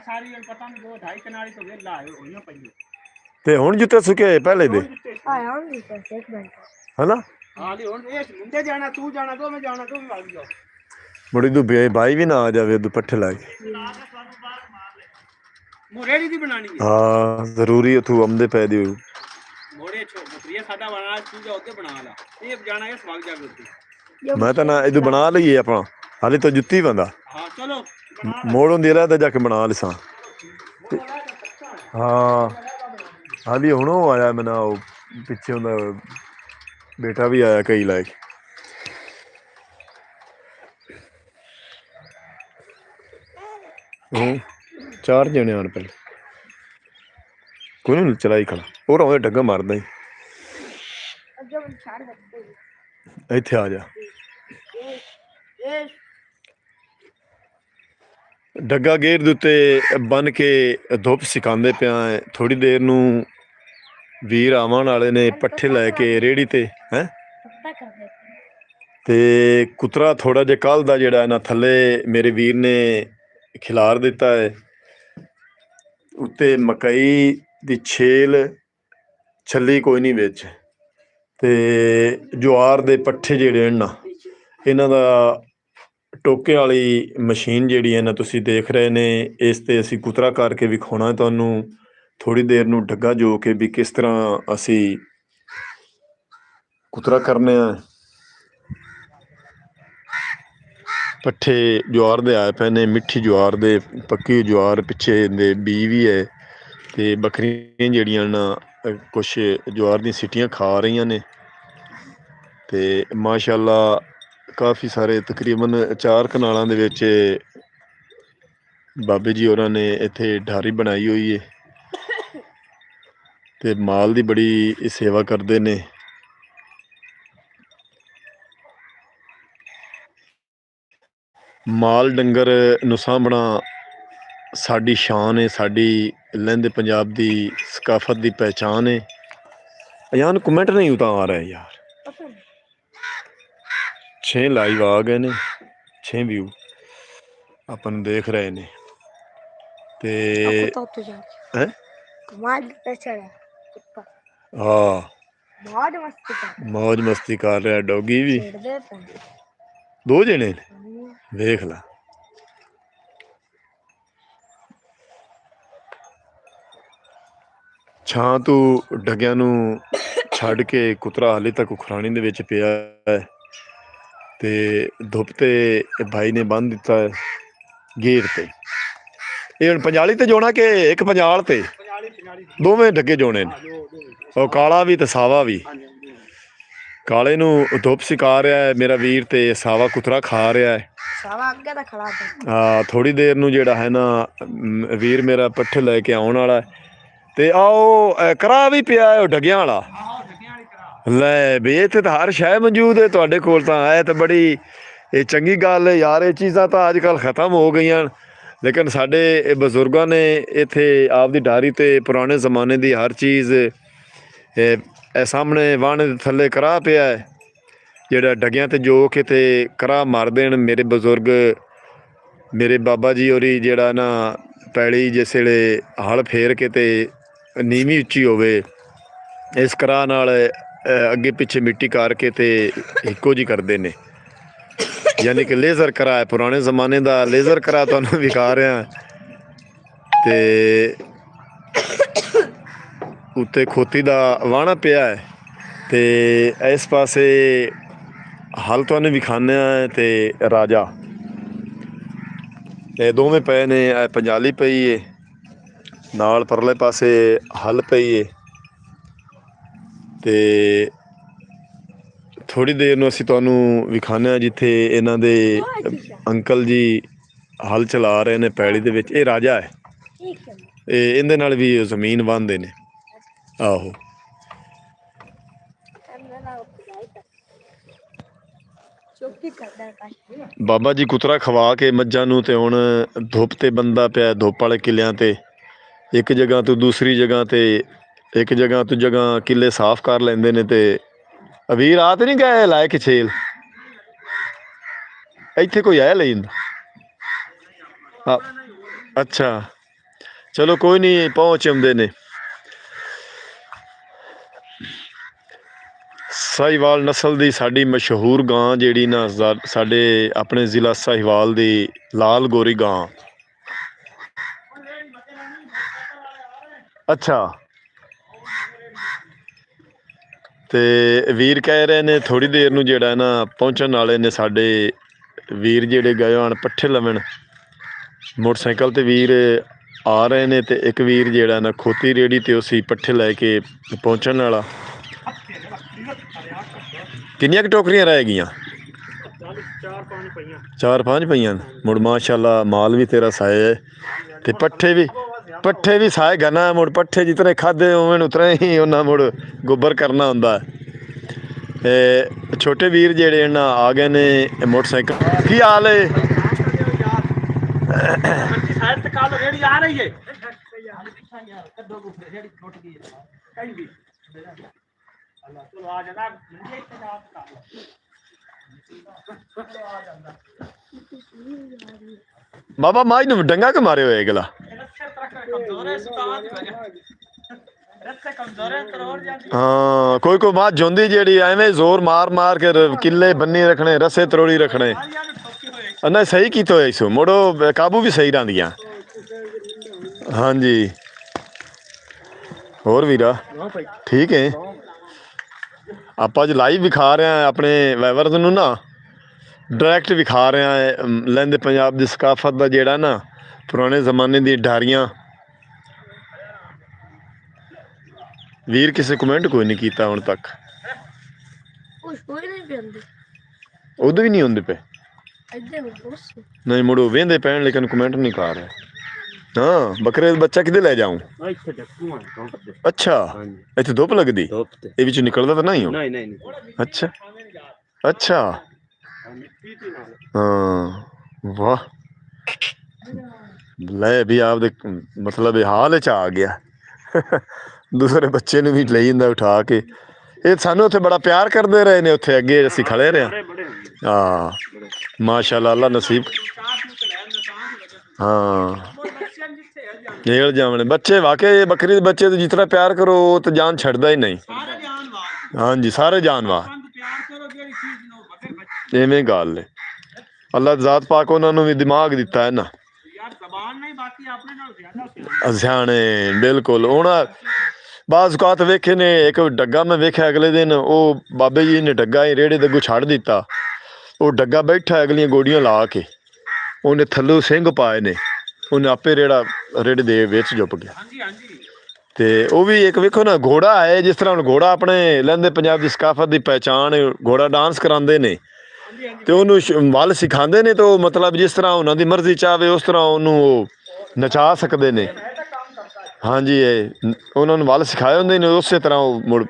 ਸਾਰੀ ਪਤਾ ਨਹੀਂ 2-2.5 ਕਨਾਲੀ ਤੋਂ ਵੇਲਾ ਆਏ ਹੋਈਆਂ ਪਈਆਂ ਤੇ ਹੁਣ ਜੁੱਤੇ ਸੁੱਕੇ ਪਹਿਲੇ ਦੇ ਹਨਾ ਹਾਲੀ ਹੁਣ ਇਹ ਮੁੰਡੇ ਜਾਣਾ ਤੂੰ ਜਾਣਾ ਤੂੰ ਮੈਂ ਜਾਣਾ ਤੂੰ ਲੱਗ ਜਾ ਮੁੜੀ ਤੂੰ ਭਾਈ ਵੀ ਨਾ ਆ ਜਾਵੇ ਤੂੰ ਪੱਠੇ ਲਾ ਕੇ ਮੋਰੇੜੀ ਦੀ ਬਣਾਣੀ ਹੈ ਹਾਂ ਜ਼ਰੂਰੀ ਤੂੰ ਆਮਦੇ ਪੈ ਦਿਓ ਮੋੜੇ ਛੋਟੀਆ ਸਾਡਾ ਬਣਾ ਤੂੰ ਜਾ ਉੱਤੇ ਬਣਾ ਲਾ ਇਹ ਜਾਣਾ ਇਸ ਵਗ ਜਾ ਉੱਤੇ ਮੈਂ ਤਾਂ ਨਾ ਇਹਦੂ ਬਣਾ ਲਈਏ ਆਪਾਂ ਹਾਲੇ ਤਾਂ ਜੁੱਤੀ ਬੰਦਾ ਹਾਂ ਚਲੋ ਮੋੜ ਹੁੰਦੀ ਰਹਿ ਤਾਂ ਜਾ ਕੇ ਬਣਾ ਲਿਸਾਂ ਹਾਂ ਹਾਲੀ ਹੁਣ ਉਹ ਆਇਆ ਮੈਨਾਂ ਉਹ ਪਿੱਛੇ ਉਹਦਾ ਬੇਟਾ ਵੀ ਆਇਆ ਕਈ ਲੈ ਕੇ ਉਹ 4 ਜਣੇ ਆਣ ਪਹਿਲੇ ਕੋਈ ਨਹੀਂ ਚਲਾਈ ਖੜਾ ਉਹ ਰੋਂਦੇ ਡੱਗਾ ਮਾਰਦਾ ਹੀ ਇੱਥੇ ਆ ਜਾ ਡੱਗਾ ਗੇਰ ਦੇ ਉੱਤੇ ਬੰਨ ਕੇ ਧੁੱਪ ਸਿਕਾਉਂਦੇ ਪਿਆ ਹੈ। ਥੋੜੀ ਦੇਰ ਨੂੰ ਵੀਰ ਆਉਣ ਵਾਲੇ ਨੇ ਪੱਠੇ ਲੈ ਕੇ ਰੇਹੜੀ ਤੇ ਹੈ ਤੇ ਕੁਤਰਾ ਥੋੜਾ ਜਿਹਾ ਕੱਲ ਦਾ ਜਿਹੜਾ ਨਾ ਥੱਲੇ ਮੇਰੇ ਵੀਰ ਨੇ ਖਿਲਾਰ ਦਿੱਤਾ ਹੈ। ਉੱਤੇ ਮਕਈ ਦੀ ਛੇਲ ਛੱਲੀ ਕੋਈ ਨਹੀਂ ਵਿੱਚ ਤੇ ਜਵਾਰ ਦੇ ਪੱਠੇ ਜਿਹੜੇ ਨਾ ਇਹਨਾਂ ਦਾ ਟੋਕੇ ਵਾਲੀ ਮਸ਼ੀਨ ਜਿਹੜੀ ਹੈ ਨਾ ਤੁਸੀਂ ਦੇਖ ਰਹੇ ਨੇ ਇਸ 'ਤੇ ਅਸੀਂ ਕੁਤਰਾ ਕਰਕੇ ਵਿਖਾਉਣਾ ਤੁਹਾਨੂੰ ਥੋੜ੍ਹੀ ਦੇਰ ਨੂੰ ਡੱਗਾ ਜੋ ਕੇ ਵੀ ਕਿਸ ਤਰ੍ਹਾਂ ਅਸੀਂ ਕੁਤਰਾ ਕਰਨੇ ਆ। ਪੱਠੇ ਜਵਾਰ ਦੇ ਆਏ ਪਏ ਨੇ ਮਿੱਠੀ ਜਵਾਰ ਦੇ ਪੱਕੀ ਜਵਾਰ ਪਿੱਛੇ ਦੇ ਬੀ ਵੀ ਹੈ ਤੇ ਬੱਕਰੀਆਂ ਜਿਹੜੀਆਂ ਨਾ ਕੁਛ ਜਵਾਰ ਦੀਆਂ ਸੀਟੀਆਂ ਖਾ ਰਹੀਆਂ ਨੇ ਤੇ ਮਾਸ਼ਾਅੱਲਾ ਕਾਫੀ ਸਾਰੇ ਤਕਰੀਬਨ 4 ਕਨਾਲਾਂ ਦੇ ਵਿੱਚ ਬਾਬੇ ਜੀ ਹੋਰਾਂ ਨੇ ਇੱਥੇ ਢਾਰੀ ਬਣਾਈ ਹੋਈ ਹੈ ਤੇ ਮਾਲ ਦੀ ਬੜੀ ਸੇਵਾ ਕਰਦੇ ਨੇ। ਮਾਲ ਡੰਗਰ ਨੂੰ ਸਾਂਭਣਾ ਸਾਡੀ ਸ਼ਾਨ ਹੈ, ਸਾਡੀ ਲਹਿੰਦੇ ਪੰਜਾਬ ਦੀ ਸਕਾਫਤ ਦੀ ਪਹਿਚਾਨ ਹੈ। ਯਾਰ ਕਮੈਂਟ ਨਹੀਂ ਉਤਾਂ ਆ ਰਿਹਾ ਯਾਰ। 6 ਲਾਈਵ ਆ ਗਏ ਨੇ, 6 ਵਿਊ ਆਪਾਂ ਨੂੰ ਦੇਖ ਰਹੇ ਨੇ ਤੇ ਹੈ ਹਾਂ ਮੌਜ ਮਸਤੀ ਕਰ ਰਿਹਾ ਡੋਗੀ ਵੀ। 2 ਜਣੇ ਨੇ ਵੇਖ ਲਾ। ਛਾਂ ਤੂੰ ਡਗਿਆਂ ਨੂੰ ਛੱਡ ਕੇ ਕੁਤਰਾ ਹਾਲੇ ਤੱਕ ਖੁਰਾਣੀ ਦੇ ਵਿੱਚ ਪਿਆ ਹੈ ਤੇ ਧੁੱਪ ਤੇ ਭਾਈ ਨੇ ਬੰਨ ਦਿੱਤਾ ਹੈ ਗੇਰ ਤੇ। ਇਹ ਹੁਣ ਪੰਜਾਲੀ ਤੇ ਜੋਣਾ ਕਿ ਇੱਕ ਪੰਜਾਲ ਤੇ? ਦੋਵੇਂ ਡੱਗੇ ਜੋਣੇ ਨੇ, ਉਹ ਕਾਲਾ ਵੀ ਤੇ ਸਾਵਾ ਵੀ। ਕਾਲੇ ਨੂੰ ਧੁੱਪ ਸਿਕਾ ਰਿਹਾ ਹੈ ਮੇਰਾ ਵੀਰ, ਤੇ ਸਾਵਾ ਕੁਤਰਾ ਖਾ ਰਿਹਾ ਹੈ। ਹਾਂ ਥੋੜੀ ਦੇਰ ਨੂੰ ਜਿਹੜਾ ਹੈ ਨਾ ਵੀਰ ਮੇਰਾ ਪੱਠੇ ਲੈ ਕੇ ਆਉਣ ਵਾਲਾ ਹੈ। ਤੇ ਆਓ ਕਰਾ ਵੀ ਪਿਆ ਉਹ ਡੱਗਿਆਂ ਵਾਲਾ। ਲੈ ਵੀ ਇੱਥੇ ਤਾਂ ਹਰ ਸ਼ੈ ਮੌਜੂਦ ਹੈ ਤੁਹਾਡੇ ਕੋਲ, ਤਾਂ ਇਹ ਤਾਂ ਬੜੀ ਇਹ ਚੰਗੀ ਗੱਲ ਹੈ ਯਾਰ। ਇਹ ਚੀਜ਼ਾਂ ਤਾਂ ਅੱਜ ਕੱਲ੍ਹ ਖ਼ਤਮ ਹੋ ਗਈਆਂ, ਲੇਕਿਨ ਸਾਡੇ ਬਜ਼ੁਰਗਾਂ ਨੇ ਇੱਥੇ ਆਪਦੀ ਡਾਰੀ ਤੇ ਪੁਰਾਣੇ ਜ਼ਮਾਨੇ ਦੀ ਹਰ ਚੀਜ਼ ਇਹ ਸਾਹਮਣੇ ਵਾਹਣੇ ਦੇ ਥੱਲੇ ਕਰਾ ਪਿਆ ਹੈ, ਜਿਹੜਾ ਡੱਗਿਆਂ ਤੇ ਜੋ ਕੇ ਤੇ ਕਰਾ ਮਾਰ ਦੇਣ। ਮੇਰੇ ਬਜ਼ੁਰਗ ਮੇਰੇ ਬਾਬਾ ਜੀ ਹੋਰੀ ਜਿਹੜਾ ਨਾ ਪੈਲੀ ਜਿਸ ਵੇਲੇ ਹਲ ਫੇਰ ਕੇ ਤੇ ਨੀਵੀਂ ਉੱਚੀ ਹੋਵੇ, ਇਸ ਕਰਾ ਨਾਲ ਅੱਗੇ ਪਿੱਛੇ ਮਿੱਟੀ ਕਰਕੇ ਤੇ ਇੱਕੋ ਜਿਹੀ ਕਰਦੇ ਨੇ, ਯਾਨੀ ਕਿ ਲੇਜ਼ਰ ਕਰਾ ਹੈ, ਪੁਰਾਣੇ ਜ਼ਮਾਨੇ ਦਾ ਲੇਜ਼ਰ ਕਰਾ ਤੁਹਾਨੂੰ ਵਿਖਾ ਰਿਹਾ। ਤੇ ਉੱਤੇ ਖੋਤੀ ਦਾ ਵਾਹਣਾ ਪਿਆ ਹੈ ਤੇ ਇਸ ਪਾਸੇ ਹਲ ਤੁਹਾਨੂੰ ਵਿਖਾਉਂਦੇ ਹਾਂ ਤੇ ਰਾਜਾ ਇਹ ਦੋਵੇਂ ਪਏ ਨੇ। ਪੰਜਾਲੀ ਪਈ ਏ ਨਾਲ, ਪਰਲੇ ਪਾਸੇ ਹਲ ਪਈ ਏ ਤੇ ਥੋੜ੍ਹੀ ਦੇਰ ਨੂੰ ਅਸੀਂ ਤੁਹਾਨੂੰ ਵਿਖਾਉਂਦੇ ਹਾਂ ਜਿੱਥੇ ਇਹਨਾਂ ਦੇ ਅੰਕਲ ਜੀ ਹਲ ਚਲਾ ਰਹੇ ਨੇ ਪੈਲੀ ਦੇ ਵਿੱਚ। ਇਹ ਰਾਜਾ ਹੈ, ਇਹ ਇਹਦੇ ਨਾਲ ਵੀ ਜ਼ਮੀਨ ਵਾਹੁੰਦੇ ਨੇ। ਆਹੋ ਬਾਬਾ ਜੀ ਕੁਤਰਾ ਖਵਾ ਕੇ ਮੱਝਾਂ ਨੂੰ ਤੇ ਹੁਣ ਧੁੱਪ ਤੇ ਬੰਦਾ ਪਿਆ, ਧੁੱਪ ਵਾਲੇ ਕਿੱਲਿਆਂ ਤੇ ਇੱਕ ਜਗ੍ਹਾ ਤੋਂ ਦੂਸਰੀ ਜਗ੍ਹਾ ਤੇ ਇੱਕ ਜਗ੍ਹਾ ਤੋਂ ਜਗ੍ਹਾ ਕਿੱਲੇ ਸਾਫ਼ ਕਰ ਲੈਂਦੇ ਨੇ। ਤੇ ਅਵੀਰ ਆ ਤੇ ਨਹੀਂ ਗਏ ਲਾਏ ਕਿ ਛੇਲ ਇੱਥੇ ਕੋਈ ਆਇਆ ਲਈ ਜਾਂਦਾ? ਅੱਛਾ ਚਲੋ ਕੋਈ ਨਹੀਂ ਪਹੁੰਚ ਆਉਂਦੇ ਨੇ। ਸਾਹੀਵਾਲ ਨਸਲ ਦੀ ਸਾਡੀ ਮਸ਼ਹੂਰ ਗਾਂ ਜਿਹੜੀ ਨਾ ਸਾਡੇ ਆਪਣੇ ਜ਼ਿਲ੍ਹਾ ਸਾਹੀਵਾਲ ਦੀ ਲਾਲ ਗੋਰੀ ਗਾਂ। ਅੱਛਾ ਤੇ ਵੀਰ ਕਹਿ ਰਹੇ ਨੇ ਥੋੜ੍ਹੀ ਦੇਰ ਨੂੰ ਜਿਹੜਾ ਨਾ ਪਹੁੰਚਣ ਵਾਲੇ ਨੇ ਸਾਡੇ ਵੀਰ ਜਿਹੜੇ ਗਏ ਹਨ ਪੱਠੇ ਲਵਣ। ਮੋਟਰਸਾਈਕਲ ਤੇ ਵੀਰ ਆ ਰਹੇ ਨੇ ਤੇ ਇੱਕ ਵੀਰ ਜਿਹੜਾ ਨਾ ਖੋਤੀ ਰੇੜੀ ਤੇ ਉਸੀ ਪੱਠੇ ਲੈ ਕੇ ਪਹੁੰਚਣ ਵਾਲਾ। ਕਿੰਨੀਆਂ ਕੁ ਟੋਕਰੀਆਂ ਰਹਿ ਗਈਆਂ? 4-5 ਪਈਆਂ। ਮੁੜ ਮਾਸ਼ਾਅੱਲਾ ਮਾਲ ਵੀ ਤੇਰਾ ਸਾਏ ਹੈ ਤੇ ਪੱਠੇ ਵੀ ਸਾਏ ਗਨਾ। ਮੁੜ ਪੱਠੇ ਜਿਤਨੇ ਖਾਦੇ ਉਵੇਂ ਉਤਰੇ ਹੀ ਉਹਨਾਂ ਮੁੜ ਗੋਬਰ ਕਰਨਾ ਹੁੰਦਾ। ਛੋਟੇ ਵੀਰ ਜਿਹੜੇ ਨਾ ਆ ਗਏ ਨੇ ਮੋਟਰਸਾਈਕਲ। ਕੀ ਹਾਲ ਹੈ? ਬਾਬਾ ਮਾਝ ਨੂੰ ਡੰਗਾ ਕਿ ਮਾਰੇ ਹੋਏ ਗਲਾ? ਹਾਂ ਕੋਈ ਮਾਝ ਹੁੰਦੀ ਜਿਹੜੀ ਐਵੇਂ ਜ਼ੋਰ ਮਾਰ ਮਾਰ ਕੇ ਕਿੱਲੇ ਬੰਨੀ ਰੱਖਣੇ, ਰਸੇ ਤਰੋੜੀ ਰੱਖਣੇ। ਨਾ ਸਹੀ ਕੀਤਾ ਹੋਇਆ ਸੋ ਮੁੜੋ ਕਾਬੂ ਵੀ ਸਹੀ ਰਹਿੰਦੀਆਂ। ਹਾਂਜੀ ਹੋਰ ਵੀਰਾ ਠੀਕ ਹੈ? ਆਪਾਂ ਅੱਜ ਲਾਈਵ ਵਿਖਾ ਰਹੇ ਹਾਂ ਆਪਣੇ ਵਾਈਵਰਸ ਨੂੰ ਨਾ, ਡਾਇਰੈਕਟ ਵਿਖਾ ਰਿਹਾ ਹੈ ਲਹਿੰਦੇ ਪੰਜਾਬ ਦੀ ਸਕਾਫਤ ਦਾ ਜਿਹੜਾ ਨਾ ਪੁਰਾਣੇ ਜ਼ਮਾਨੇ ਦੀ ਡਾਰੀਆਂ। ਵੀਰ ਕਿਸੇ ਕਮੈਂਟ ਕੋਈ ਨਹੀਂ ਕੀਤਾ ਹੁਣ ਤੱਕ। ਉਦੋਂ ਵੀ ਨਹੀਂ ਹੁੰਦੇ ਪਏ ਨਹੀਂ ਮੁੜੋ ਵੇਂਦੇ ਪੈਣ ਲੇਕਿਨ ਕਮੈਂਟ ਨਹੀਂ ਕਰ ਰਹੇ। ਹਾਂ ਬੱਕਰੇ ਦਾ ਬੱਚਾ ਕਿੱਥੇ ਲੈ ਜਾਊਂ? ਅੱਛਾ ਇੱਥੇ ਧੁੱਪ ਲੱਗਦੀ ਇਹ ਵਿੱਚੋਂ ਨਿਕਲਦਾ ਤਾਂ ਨਹੀਂ? ਅੱਛਾ ਅੱਛਾ ਹਾਂ ਵਾਹ, ਲੈ ਵੀ ਆਪਦੇ ਮਤਲਬ ਇਹ ਹਾਲ ਚ ਆ ਗਿਆ। ਦੂਸਰੇ ਬੱਚੇ ਨੂੰ ਵੀ ਲਈ ਜਾਂਦਾ ਉਠਾ ਕੇ। ਇਹ ਸਾਨੂੰ ਉੱਥੇ ਬੜਾ ਪਿਆਰ ਕਰਦੇ ਰਹੇ ਨੇ, ਉੱਥੇ ਅੱਗੇ ਅਸੀਂ ਖੜੇ ਰਹੇ ਬੜੇ ਹੋ ਗਏ ਹਾਂ। ਮਾਸ਼ਾਅੱਲਾ, ਅੱਲਾ ਨਸੀਬ। ਹਾਂ, ਨਿਕਲ ਜਾਵਣੇ ਬੱਚੇ ਵਾਕਈ ਬੱਕਰੀ ਦੇ ਬੱਚੇ ਤੋਂ ਜਿਸ ਤਰ੍ਹਾਂ ਪਿਆਰ ਕਰੋ ਉਹ ਤਾਂ ਜਾਨ ਛੱਡਦਾ ਹੀ ਨਹੀਂ। ਹਾਂਜੀ, ਸਾਰੇ ਜਾਨਵਰ ਇਵੇਂ ਗੱਲ ਹੈ। ਅੱਲਾ ਜ਼ਾਤ ਪਾਕ ਉਹਨਾਂ ਨੂੰ ਵੀ ਦਿਮਾਗ ਦਿੱਤਾ ਹੈ ਨਾ, ਸਿਆਣੇ ਬਿਲਕੁਲ। ਹੁਣ ਬਾਜ਼ ਔਕਾਤ ਵੇਖੇ ਨੇ, ਇੱਕ ਡੱਗਾ ਮੈਂ ਵੇਖਿਆ ਅਗਲੇ ਦਿਨ, ਉਹ ਬਾਬੇ ਜੀ ਨੇ ਡੱਗਾ ਹੀ ਰੇੜੇ ਦੇ ਅੱਗੋਂ ਛੱਡ ਦਿੱਤਾ। ਉਹ ਡੱਗਾ ਬੈਠਾ ਅਗਲੀਆਂ ਗੋਡੀਆਂ ਲਾ ਕੇ, ਉਹਨੇ ਥੱਲੋਂ ਸਿੰਘ ਪਾਏ ਨੇ, ਉਹਨੇ ਆਪੇ ਰੇੜੇ ਦੇ ਵਿੱਚ ਜੁਪ ਗਿਆ। ਤੇ ਉਹ ਵੀ ਇੱਕ ਵੇਖੋ ਨਾ, ਘੋੜਾ ਹੈ ਜਿਸ ਤਰ੍ਹਾਂ ਹੁਣ ਘੋੜਾ ਆਪਣੇ ਲਹਿੰਦੇ ਪੰਜਾਬ ਦੀ ਸਕਾਫਤ ਦੀ ਪਹਿਚਾਣ, ਘੋੜਾ ਡਾਂਸ ਕਰਾਉਂਦੇ ਨੇ ਤੇ ਉਹਨੂੰ ਵੱਲ ਸਿਖਾਉਂਦੇ ਨੇ, ਤੇ ਉਹ ਮਤਲਬ ਜਿਸ ਤਰ੍ਹਾਂ ਉਹਨਾਂ ਦੀ ਮਰਜ਼ੀ ਚਾਹਵੇ ਉਸ ਤਰ੍ਹਾਂ ਉਹਨੂੰ ਉਹ ਨਚਾ ਸਕਦੇ ਨੇ। ਹਾਂਜੀ, ਇਹ ਉਹਨਾਂ ਨੂੰ ਵੱਲ ਸਿਖਾਏ ਹੁੰਦੇ ਨੇ, ਉਸੇ ਤਰ੍ਹਾਂ ਉਹ ਮੁੜ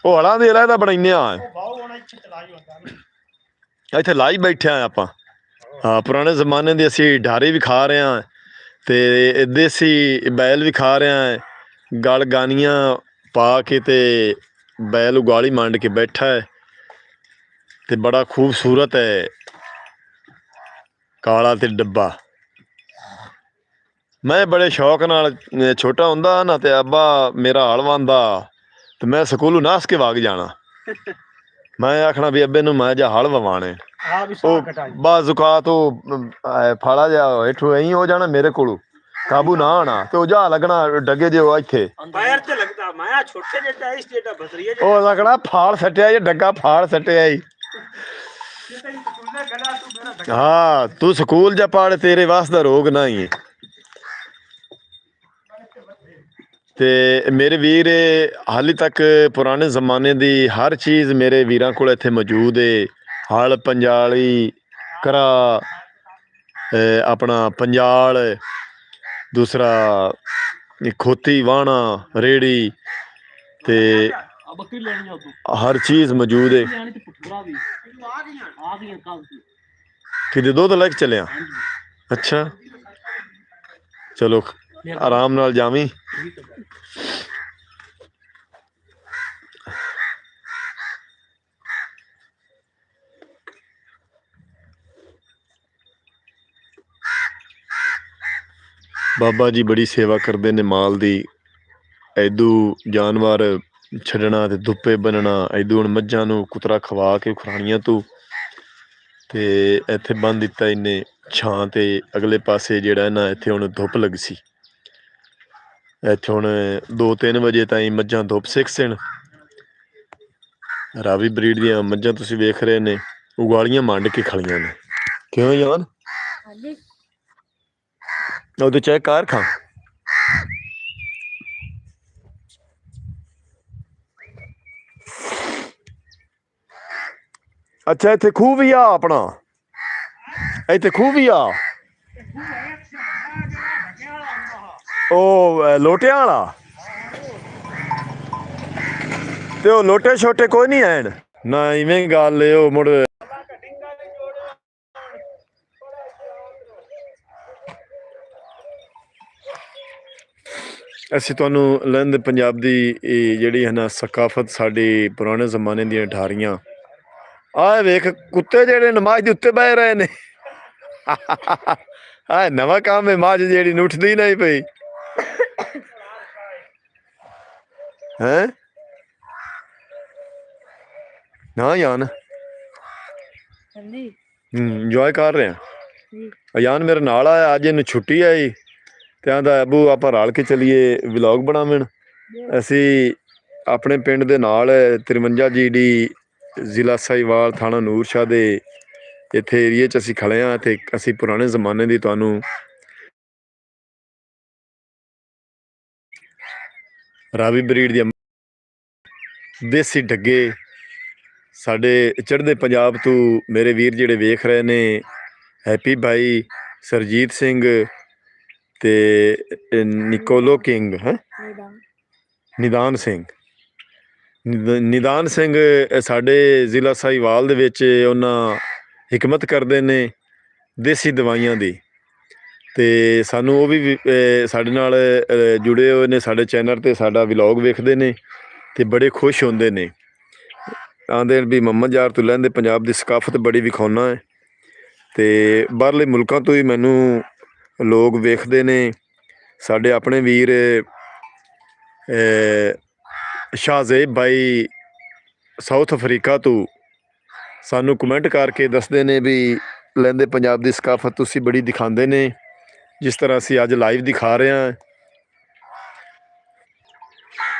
ਉਹ ਹਲਾਂ ਦੀ ਅਲੱਗ ਬਣਾਈਆਂ ਆ। ਇੱਥੇ ਲਾਈ ਬੈਠੇ ਆਪਾਂ। ਹਾਂ, ਪੁਰਾਣੇ ਜ਼ਮਾਨੇ ਦੀ ਅਸੀਂ ਢਾਰੀ ਵੀ ਖਾ ਰਹੇ ਹਾਂ ਤੇ ਦੇਸੀ ਬੈਲ ਵੀ ਖਾ ਰਹੇ ਹਾਂ। ਗਲ ਗਾਨੀਆਂ ਪਾ ਕੇ ਤੇ ਬੈਲ ਉਗਾਲੀ ਮੰਡ ਕੇ ਬੈਠਾ ਹੈ ਤੇ ਬੜਾ ਖੂਬਸੂਰਤ ਹੈ, ਕਾਲਾ ਤੇ ਡੱਬਾ। ਮੈਂ ਬੜੇ ਸ਼ੌਕ ਨਾਲ ਛੋਟਾ ਹੁੰਦਾ ਨਾ ਤੇ ਅੱਬਾ ਮੇਰਾ ਹਲ ਵਾਂਦਾ ਤੇ ਮੈਂ ਸਕੂਲੋਂ ਨਾਸ ਕੇ ਵਗ ਜਾਣਾ। ਮੈਂ ਆਖਣਾ ਵੀ ਅੱਬੇ ਨੂੰ ਮੈਂ ਜਾ ਹਲ ਵਵਾਣੇ। ਉਹ ਬਾਜ਼ ਔਕਾਤ ਉਹ ਫਾਲਾ ਜਿਹਾ ਹੇਠੋਂ ਐਂ ਹੋ ਜਾਣਾ ਮੇਰੇ ਕੋਲੋਂ, ਕਾਬੂ ਨਾ ਆਣਾ ਤੇ ਉਹ ਜਾ ਲੱਗਣਾ ਡੱਗੇ ਜੇ ਉਹ ਇੱਥੇ ਉਹ ਲੱਗਣਾ ਫਾਲ ਸੱਟਿਆ ਜੀ, ਡੱਗਾ ਫਾਲ ਸੱਟਿਆ ਜੀ। ਹਾਂ, ਤੂੰ ਸਕੂਲ ਜਾ ਪੜ, ਤੇਰੇ ਵਾਸਤੇ ਰੋਗ ਨਾ ਹੀ। ਤੇ ਮੇਰੇ ਵੀਰ ਹਾਲੇ ਤੱਕ ਪੁਰਾਣੇ ਜ਼ਮਾਨੇ ਦੀ ਹਰ ਚੀਜ਼ ਮੇਰੇ ਵੀਰਾਂ ਕੋਲ ਇੱਥੇ ਮੌਜੂਦ ਹੈ। ਹਲ, ਪੰਜਾਲੀ, ਕਰਾ, ਆਪਣਾ ਪੰਜਾਲ, ਦੂਸਰਾ ਖੋਤੀ ਵਾਹਣਾ, ਰੇੜੀ ਤੇ ਹਰ ਚੀਜ਼ ਮੌਜੂਦ ਹੈ। ਕਿਤੇ ਦੁੱਧ ਲੈ ਕੇ ਚੱਲਿਆ? ਅੱਛਾ, ਚਲੋ ਆਰਾਮ ਨਾਲ ਜਾਵੀਂ। ਬਾਬਾ ਜੀ ਬੜੀ ਸੇਵਾ ਕਰਦੇ ਨੇ ਮਾਲ ਦੀ। ਐਦੂ ਜਾਨਵਰ ਛੱਡਣਾ ਤੇ ਧੁੱਪੇ ਬੰਨਣਾ, ਐਦੂ ਹੁਣ ਮੱਝਾਂ ਨੂੰ ਕੁਤਰਾ ਖਵਾ ਕੇ ਖੁਰਾਣੀਆਂ ਤੂੰ ਤੇ ਇੱਥੇ ਬੰਨ ਦਿੱਤਾ ਇਹਨੇ ਛਾਂ ਤੇ। ਅਗਲੇ ਪਾਸੇ ਜਿਹੜਾ ਨਾ ਇੱਥੇ ਹੁਣ ਧੁੱਪ ਲੱਗ ਸੀ। ਇੱਥੇ ਹੁਣ 2-3 ਵਜੇ ਤਾਈਂ ਮੱਝਾਂ ਧੁੱਪ ਸੇਕ ਸਨ। ਰਾਵੀ ਬਰੀਡ ਦੀਆਂ ਮੱਝਾਂ ਤੁਸੀਂ ਵੇਖ ਰਹੇ ਨੇ, ਉਗਾਲੀਆਂ ਮੰਡ ਕੇ ਖਲੀਆਂ ਨੇ। ਕਿਉਂ ਯਾਰ ਉਹਦੇ ਚੈੱਕ ਕਰ ਖਾਂ। ਅੱਛਾ, ਇੱਥੇ ਖੂਹ ਵੀ ਆ ਆਪਣਾ? ਇੱਥੇ ਖੂਹ ਵੀ ਆ? ਉਹ ਲੋਟਿਆਂ ਵਾਲਾ? ਤੇ ਉਹ ਲੋਟੇ ਛੋਟੇ ਕੋਈ ਨਹੀਂ ਐਣ ਨਾ? ਇਵੇਂ ਗੱਲ ਏ ਉਹ ਮੁੜ ਅਸੀਂ ਤੁਹਾਨੂੰ ਲਹਿੰਦੇ ਪੰਜਾਬ ਦੀ ਜਿਹੜੀ ਹੈ ਨਾ ਸਕਾਫਤ, ਸਾਡੀ ਪੁਰਾਣੇ ਜ਼ਮਾਨੇ ਦੀਆਂ ਠਾਰੀਆਂ। ਆਹ ਵੇਖ ਕੁੱਤੇ ਜਿਹੜੇ ਨਮਾਜ਼ ਦੇ ਉੱਤੇ ਬਹਿ ਰਹੇ ਨੇ। ਆਹ ਨਵਾਂ ਕੰਮ ਹੈ, ਮੱਝ ਜਿਹੜੀ ਨੂੰ ਉੱਠਦੀ ਨਹੀਂ ਪਈ ਹੈਂ। ਨਾ ਯਾਨ ਇੰਜੋਏ ਕਰ ਰਹੇ ਆ। ਯਾਨ ਮੇਰੇ ਨਾਲ ਆਇਆ ਅੱਜ, ਇਹਨੂੰ ਛੁੱਟੀ ਆਈ ਤੇ ਆਂਦਾ ਅੱਬੂ ਆਪਾਂ ਰਲ ਕੇ ਚਲੀਏ ਵਲੋਗ ਬਣਾਵਣ। ਅਸੀਂ ਆਪਣੇ ਪਿੰਡ ਦੇ ਨਾਲ 53 GD ਜ਼ਿਲ੍ਹਾ ਸਾਹੀਵਾਲ, ਥਾਣਾ ਨੂਰ ਸ਼ਾਹ ਦੇ ਇੱਥੇ ਏਰੀਏ 'ਚ ਅਸੀਂ ਖੜ੍ਹੇ ਹਾਂ ਅਤੇ ਅਸੀਂ ਪੁਰਾਣੇ ਜ਼ਮਾਨੇ ਦੀ ਤੁਹਾਨੂੰ ਰਾਵੀ ਬਰੀਡ ਦੀਆਂ ਦੇਸੀ ਡੱਗੇ ਸਾਡੇ ਚੜ੍ਹਦੇ ਪੰਜਾਬ ਤੋਂ ਮੇਰੇ ਵੀਰ ਜਿਹੜੇ ਵੇਖ ਰਹੇ ਨੇ, ਹੈਪੀ ਭਾਈ, ਸਰਜੀਤ ਸਿੰਘ ਤੇ ਨਿਕੋਲੋ ਕਿੰਗ, ਨਿਦਾਨ ਸਿੰਘ, ਨਿਦਾਨ ਸਿੰਘ ਸਾਡੇ ਜ਼ਿਲ੍ਹਾ ਸਾਹੀਵਾਲ ਦੇ ਵਿੱਚ ਉਹਨਾਂ ਹਿਕਮਤ ਕਰਦੇ ਨੇ ਦੇਸੀ ਦਵਾਈਆਂ ਦੀ, ਅਤੇ ਸਾਨੂੰ ਉਹ ਵੀ ਸਾਡੇ ਨਾਲ ਜੁੜੇ ਹੋਏ ਨੇ, ਸਾਡੇ ਚੈਨਲ 'ਤੇ ਸਾਡਾ ਵਲੋਗ ਵੇਖਦੇ ਨੇ ਅਤੇ ਬੜੇ ਖੁਸ਼ ਹੁੰਦੇ ਨੇ। ਆਂਦੇ ਵੀ ਮੁਹੰਮਦ ਯਾਰ ਤੂੰ ਲਹਿੰਦੇ ਪੰਜਾਬ ਦੀ ਸਕਾਫਤ ਬੜੀ ਵਿਖਾਉਣਾ ਹੈ, ਅਤੇ ਬਾਹਰਲੇ ਮੁਲਕਾਂ ਤੋਂ ਹੀ ਮੈਨੂੰ ਲੋਕ ਵੇਖਦੇ ਨੇ। ਸਾਡੇ ਆਪਣੇ ਵੀਰ ਸ਼ਾਹਜ਼ੇਬ ਭਾਈ ਸਾਊਥ ਅਫਰੀਕਾ ਤੋਂ ਸਾਨੂੰ ਕਮੈਂਟ ਕਰਕੇ ਦੱਸਦੇ ਨੇ ਵੀ ਲਹਿੰਦੇ ਪੰਜਾਬ ਦੀ ਸਕਾਫਤ ਤੁਸੀਂ ਬੜੀ ਦਿਖਾਉਂਦੇ ਨੇ, ਜਿਸ ਤਰ੍ਹਾਂ ਅਸੀਂ ਅੱਜ ਲਾਈਵ ਦਿਖਾ ਰਹੇ ਹਾਂ।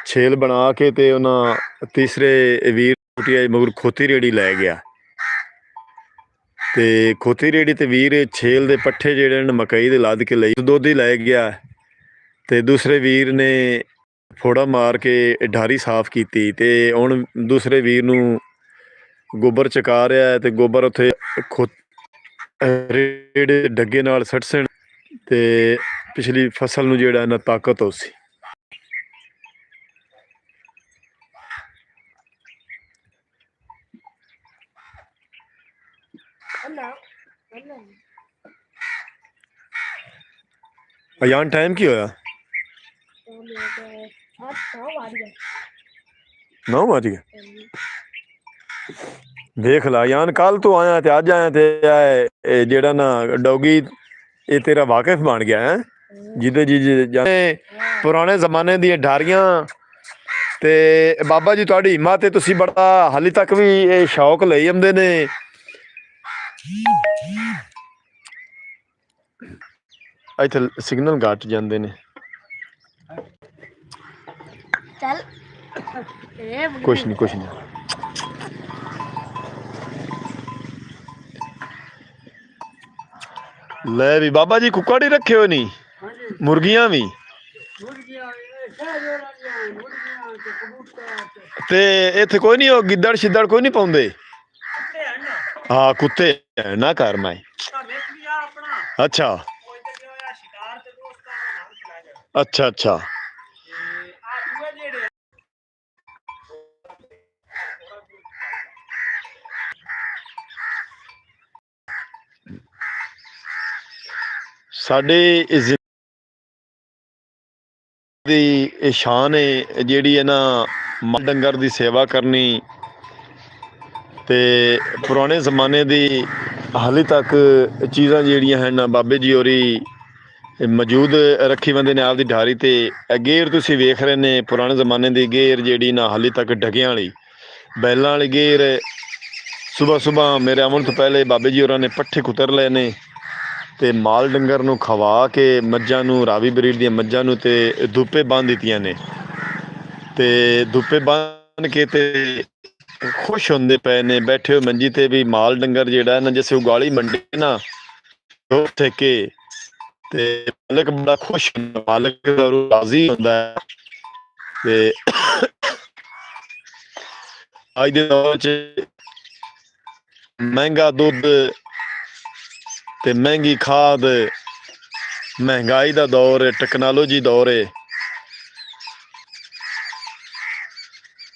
ਛੇਲ ਬਣਾ ਕੇ ਅਤੇ ਉਹਨਾਂ ਤੀਸਰੇ ਵੀਰ ਮਗਰ ਖੋਤੀ ਰੇੜੀ ਲੈ ਗਿਆ, ਅਤੇ ਖੋਤੀ ਰੇੜੀ 'ਤੇ ਵੀਰ ਛੇਲ ਦੇ ਪੱਠੇ ਜਿਹੜੇ ਨੇ ਮਕਈ ਦੇ ਲੱਦ ਕੇ ਲਈ ਦੁੱਧ ਹੀ ਲੈ ਗਿਆ, ਅਤੇ ਦੂਸਰੇ ਵੀਰ ਨੇ ਫੋੜਾ ਮਾਰ ਕੇ ਢਾਰੀ ਸਾਫ਼ ਕੀਤੀ, ਅਤੇ ਹੁਣ ਦੂਸਰੇ ਵੀਰ ਨੂੰ ਗੋਬਰ ਚਕਾ ਰਿਹਾ, ਅਤੇ ਗੋਬਰ ਉੱਥੇ ਰੇੜੇ ਡੱਗੇ ਨਾਲ ਸੱਟ ਸਣ, ਅਤੇ ਪਿਛਲੀ ਫਸਲ ਨੂੰ ਜਿਹੜਾ ਨਾ ਤਾਕਤ ਹੋ ਸੀ। ਅਯਾਨ ਟਾਈਮ ਕੀ ਹੋਇਆ? 9 ਵੱਜ ਗਏ। ਵੇਖ ਲਾ ਯਾਨ, ਕੱਲ ਤੋਂ ਆਇਆ ਤੇ ਅੱਜ ਆਇਆ ਤੇ ਜਿਹੜਾ ਨਾ ਡੌਗੀ ਇਹ ਤੇਰਾ ਵਾਕਿਫ ਬਣ ਗਿਆ ਹੈ, ਜਿਹਦੇ ਜੀ ਪੁਰਾਣੇ ਜ਼ਮਾਨੇ ਦੀਆਂ ਢਾਰੀਆਂ। ਤੇ ਬਾਬਾ ਜੀ ਤੁਹਾਡੀ ਹਿੰਮਤ ਤੇ ਤੁਸੀਂ ਬੜਾ ਹਾਲੇ ਤੱਕ ਵੀ ਇਹ ਸ਼ੌਕ ਲਈ ਆਉਂਦੇ ਨੇ। ਇੱਥੇ ਸਿਗਨਲ ਘੱਟ ਜਾਂਦੇ ਨੇ। ਚੱਲ ਕੁਛ ਨਹੀਂ ਕੁਛ ਨਹੀਂ। ਲੈ ਵੀ ਬਾਬਾ ਜੀ ਕੁੱਕੜ ਹੀ ਰੱਖੇ ਹੋਏ ਨਹੀਂ, ਮੁਰਗੀਆਂ ਵੀ? ਤੇ ਇੱਥੇ ਕੋਈ ਨਹੀਂ ਉਹ ਗਿੱਦੜ ਸ਼ਿੱਦੜ ਕੋਈ ਨਹੀਂ ਪਾਉਂਦੇ? ਹਾਂ ਕੁੱਤੇ ਨਾ ਕਰ ਮੈਂ। ਅੱਛਾ ਅੱਛਾ ਅੱਛਾ। ਸਾਡੇ ਦੀ ਇਹ ਸ਼ਾਨ ਹੈ ਜਿਹੜੀ ਹੈ ਨਾ, ਮਾਲ ਡੰਗਰ ਦੀ ਸੇਵਾ ਕਰਨੀ। ਤੇ ਪੁਰਾਣੇ ਜ਼ਮਾਨੇ ਦੀ ਹਾਲੇ ਤੱਕ ਚੀਜ਼ਾਂ ਜਿਹੜੀਆਂ ਹਨ ਬਾਬੇ ਜੀ ਹੋਰੀ ਮੌਜੂਦ ਰੱਖੀ ਬੰਦੇ ਨੇ ਆਪਦੀ ਢਾਰੀ ਤੇ। ਗੇਰ ਤੁਸੀਂ ਵੇਖ ਰਹੇ ਨੇ ਪੁਰਾਣੇ ਜ਼ਮਾਨੇ ਦੀ ਗੇਰ ਜਿਹੜੀ ਨਾ ਹਾਲੇ ਤੱਕ ਢੱਗਿਆਂ ਵਾਲੀ ਬੈਲਾਂ ਵਾਲੀ ਗੇਰ। ਸੁਬਹ ਸੁਬਹ ਮੇਰੇ ਆਉਣ ਤੋਂ ਪਹਿਲੇ ਬਾਬੇ ਜੀ ਹੋਰਾਂ ਨੇ ਪੱਠੇ ਕੁਤਰ ਲਏ ਨੇ, ਤੇ ਮਾਲ ਡੰਗਰ ਨੂੰ ਖਵਾ ਕੇ ਮੱਝਾਂ ਨੂੰ, ਰਾਵੀ ਬਰੀਡ ਦੀਆਂ ਮੱਝਾਂ ਨੂੰ ਤੇ ਧੁੱਪੇ ਬੰਨ੍ਹ ਦਿੱਤੀਆਂ ਨੇ। ਤੇ ਧੁੱਪੇ ਬੰਨ੍ਹ ਕੇ ਤੇ ਖੁਸ਼ ਹੁੰਦੇ ਪਏ ਨੇ ਬੈਠੇ ਹੋਏ ਮੰਜੀ ਤੇ ਵੀ ਮਾਲ ਡੰਗਰ ਜਿਹੜਾ ਨਾ ਜਿਵੇਂ ਉਗਾਲੀ ਮੰਡੀ ਨਾ ਉੱਥੇ ਕੇ, ਤੇ ਮਾਲਕ ਬੜਾ ਖੁਸ਼ ਹੁੰਦਾ, ਮਾਲਕ ਰਾਜ਼ੀ ਹੁੰਦਾ ਹੈ। ਤੇ ਅੱਜ ਦੇ ਦੌਰ 'ਚ ਮਹਿੰਗਾ ਦੁੱਧ ਤੇ ਮਹਿੰਗੀ ਖਾਦ, ਮਹਿੰਗਾਈ ਦਾ ਦੌਰ ਹੈ, ਟੈਕਨੋਲੋਜੀ ਦੌਰ ਹੈ।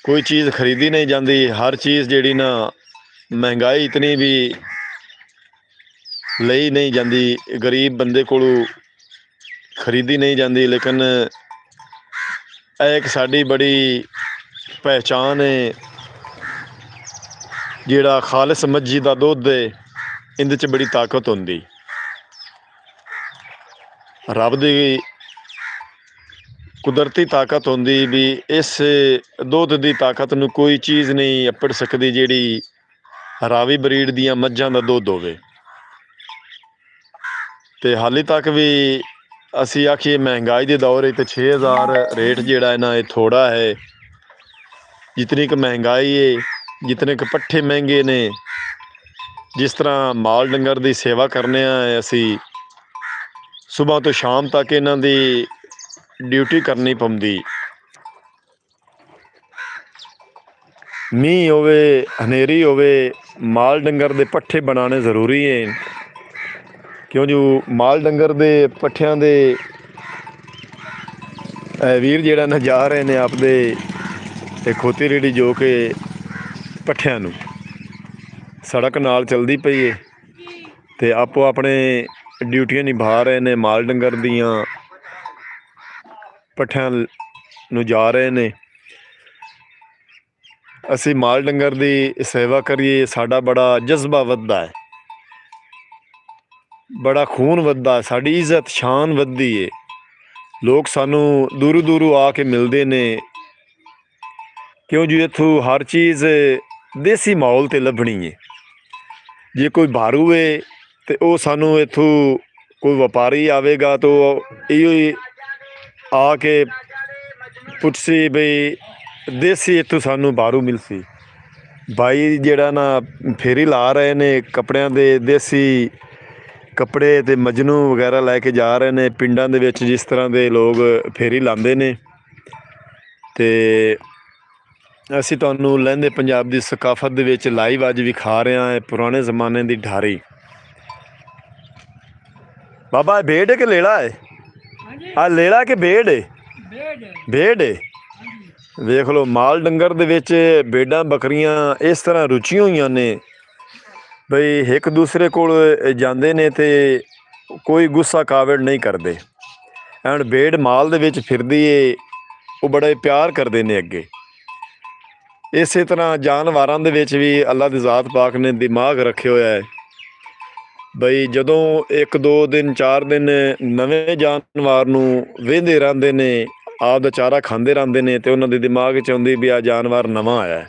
ਕੋਈ ਚੀਜ਼ ਖਰੀਦੀ ਨਹੀਂ ਜਾਂਦੀ, ਹਰ ਚੀਜ਼ ਜਿਹੜੀ ਨਾ ਮਹਿੰਗਾਈ ਇਤਨੀ ਵੀ ਲਈ ਨਹੀਂ ਜਾਂਦੀ, ਗਰੀਬ ਬੰਦੇ ਕੋਲੋਂ ਖਰੀਦੀ ਨਹੀਂ ਜਾਂਦੀ। ਲੇਕਿਨ ਇਹ ਇੱਕ ਸਾਡੀ ਬੜੀ ਪਹਿਚਾਣ ਹੈ, ਜਿਹੜਾ ਖਾਲਿਸ ਮੱਝੀ ਦਾ ਦੁੱਧ ਹੈ ਇਹਦੇ 'ਚ ਬੜੀ ਤਾਕਤ ਹੁੰਦੀ। ਰੱਬ ਦੀ ਕੁਦਰਤੀ ਤਾਕਤ ਹੁੰਦੀ ਵੀ ਇਸ ਦੁੱਧ ਦੀ ਤਾਕਤ ਨੂੰ ਕੋਈ ਚੀਜ਼ ਨਹੀਂ ਅੱਪੜ ਸਕਦੀ ਜਿਹੜੀ ਰਾਵੀ ਬਰੀਡ ਦੀਆਂ ਮੱਝਾਂ ਦਾ ਦੁੱਧ ਹੋਵੇ। ਤੇ ਹਾਲੇ ਤੱਕ ਵੀ ਅਸੀਂ ਆਖੀਏ ਮਹਿੰਗਾਈ ਦੇ ਦੌਰ ਵਿੱਚ 6000 ਰੇਟ ਜਿਹੜਾ ਹੈ ਨਾ ਇਹ ਥੋੜਾ ਹੈ। ਜਿਤਨੀ ਕੁ ਮਹਿੰਗਾਈ ਹੈ, ਜਿਤਨੇ ਕੁ ਪੱਠੇ ਮਹਿੰਗੇ ਨੇ, ਜਿਸ ਤਰ੍ਹਾਂ ਮਾਲ ਡੰਗਰ ਦੀ ਸੇਵਾ ਕਰਨੇ ਆ ਅਸੀਂ ਸੁਬਾਹ ਤੋਂ ਸ਼ਾਮ ਤੱਕ ਇਹਨਾਂ ਦੀ ਡਿਊਟੀ ਕਰਨੀ ਪੈਂਦੀ। ਮੀਂਹ ਹੋਵੇ, ਹਨੇਰੀ ਹੋਵੇ, ਮਾਲ ਡੰਗਰ ਦੇ ਪੱਠੇ ਬਣਾਉਣੇ ਜ਼ਰੂਰੀ ਹੈ। ਕਿਉਂ ਜੋ ਮਾਲ ਡੰਗਰ ਦੇ ਪੱਠਿਆਂ ਦੇ ਵੀਰ ਜਿਹੜਾ ਨਾ ਜਾ ਰਹੇ ਨੇ ਆਪਦੇ ਤੇ ਖੋਤੀ ਰੇੜੀ ਜੋ ਕਿ ਪੱਠਿਆਂ ਨੂੰ ਸੜਕ ਨਾਲ ਚਲਦੀ ਪਈ ਏ ਤੇ ਆਪੋ ਆਪਣੇ ਡਿਊਟੀਆਂ ਨਿਭਾ ਰਹੇ ਨੇ। ਮਾਲ ਡੰਗਰ ਦੀਆਂ ਪੱਠਿਆਂ ਨੂੰ ਜਾ ਰਹੇ ਨੇ। ਅਸੀਂ ਮਾਲ ਡੰਗਰ ਦੀ ਸੇਵਾ ਕਰੀਏ, ਸਾਡਾ ਬੜਾ ਜਜ਼ਬਾ ਵੱਧਦਾ ਹੈ, ਬੜਾ ਖੂਨ ਵੱਧਦਾ, ਸਾਡੀ ਇੱਜ਼ਤ ਸ਼ਾਨ ਵੱਧਦੀ ਏ। ਲੋਕ ਸਾਨੂੰ ਦੂਰੋਂ ਦੂਰੋਂ ਆ ਕੇ ਮਿਲਦੇ ਨੇ, ਕਿਉਂ ਜੀ ਇੱਥੋਂ ਹਰ ਚੀਜ਼ ਦੇਸੀ ਮਾਹੌਲ 'ਤੇ ਲੱਭਣੀ ਹੈ। ਜੇ ਕੋਈ ਬਾਹਰੋਂ ਏ ਤੇ ਉਹ ਸਾਨੂੰ ਇੱਥੋਂ ਕੋਈ ਵਪਾਰੀ ਆਵੇਗਾ ਤਾਂ ਇਹੋ ਹੀ ਆ ਕੇ ਪੁੱਛਸੀ ਬਈ ਦੇਸੀ ਇੱਥੋਂ ਸਾਨੂੰ ਬਾਹਰੋਂ ਮਿਲਸੀ। ਬਾਈ ਜਿਹੜਾ ਨਾ ਫੇਰੀ ਲਾ ਰਹੇ ਨੇ ਕੱਪੜਿਆਂ ਦੇ, ਦੇਸੀ ਕੱਪੜੇ ਤੇ ਮਜਨੂ ਵਗੈਰਾ ਲੈ ਕੇ ਜਾ ਰਹੇ ਨੇ ਪਿੰਡਾਂ ਦੇ ਵਿੱਚ, ਜਿਸ ਤਰ੍ਹਾਂ ਦੇ ਲੋਕ ਫੇਰੀ ਲਾਉਂਦੇ ਨੇ। ਤੇ ਅਸੀਂ ਤੁਹਾਨੂੰ ਲਹਿੰਦੇ ਪੰਜਾਬ ਦੀ ਸਕਾਫਤ ਦੇ ਵਿੱਚ ਲਾਈਵ ਅੱਜ ਵਿਖਾ ਰਹੇ ਹਾਂ ਪੁਰਾਣੇ ਜ਼ਮਾਨੇ ਦੀ ਢਾਰੀ। ਬਾਬਾ ਇਹ ਭੇਡ ਕਿ ਲੇਲਾ ਹੈ? ਆ ਲੇਲਾ ਕਿ ਭੇਡ ਹੈ? ਭੇਡ ਹੈ। ਵੇਖ ਲਓ ਮਾਲ ਡੰਗਰ ਦੇ ਵਿੱਚ ਭੇਡਾਂ ਬੱਕਰੀਆਂ ਇਸ ਤਰ੍ਹਾਂ ਰੁਚੀਆਂ ਹੋਈਆਂ ਨੇ ਬਈ ਇੱਕ ਦੂਸਰੇ ਕੋਲ ਜਾਂਦੇ ਨੇ ਤੇ ਕੋਈ ਗੁੱਸਾ ਕਾਵੜ ਨਹੀਂ ਕਰਦੇ। ਐਂਡ ਭੇਡ ਮਾਲ ਦੇ ਵਿੱਚ ਫਿਰਦੀ ਏ, ਉਹ ਬੜਾ ਪਿਆਰ ਕਰਦੇ ਨੇ ਅੱਗੇ। ਇਸੇ ਤਰ੍ਹਾਂ ਜਾਨਵਰਾਂ ਦੇ ਵਿੱਚ ਵੀ ਅੱਲਾ ਦੀ ਜ਼ਾਤ ਪਾਕ ਨੇ ਦਿਮਾਗ ਰੱਖਿਆ ਹੋਇਆ ਹੈ ਬਈ ਜਦੋਂ 1 2 ਦਿਨ 4 ਦਿਨ ਨਵੇਂ ਜਾਨਵਰ ਨੂੰ ਵੇਂਦੇ ਰਹਿੰਦੇ ਨੇ, ਆਪ ਦਾ ਚਾਰਾ ਖਾਂਦੇ ਰਹਿੰਦੇ ਨੇ ਤੇ ਉਹਨਾਂ ਦੇ ਦਿਮਾਗ 'ਚ ਆਉਂਦੀ ਵੀ ਆ ਜਾਨਵਰ ਨਵਾਂ ਆਇਆ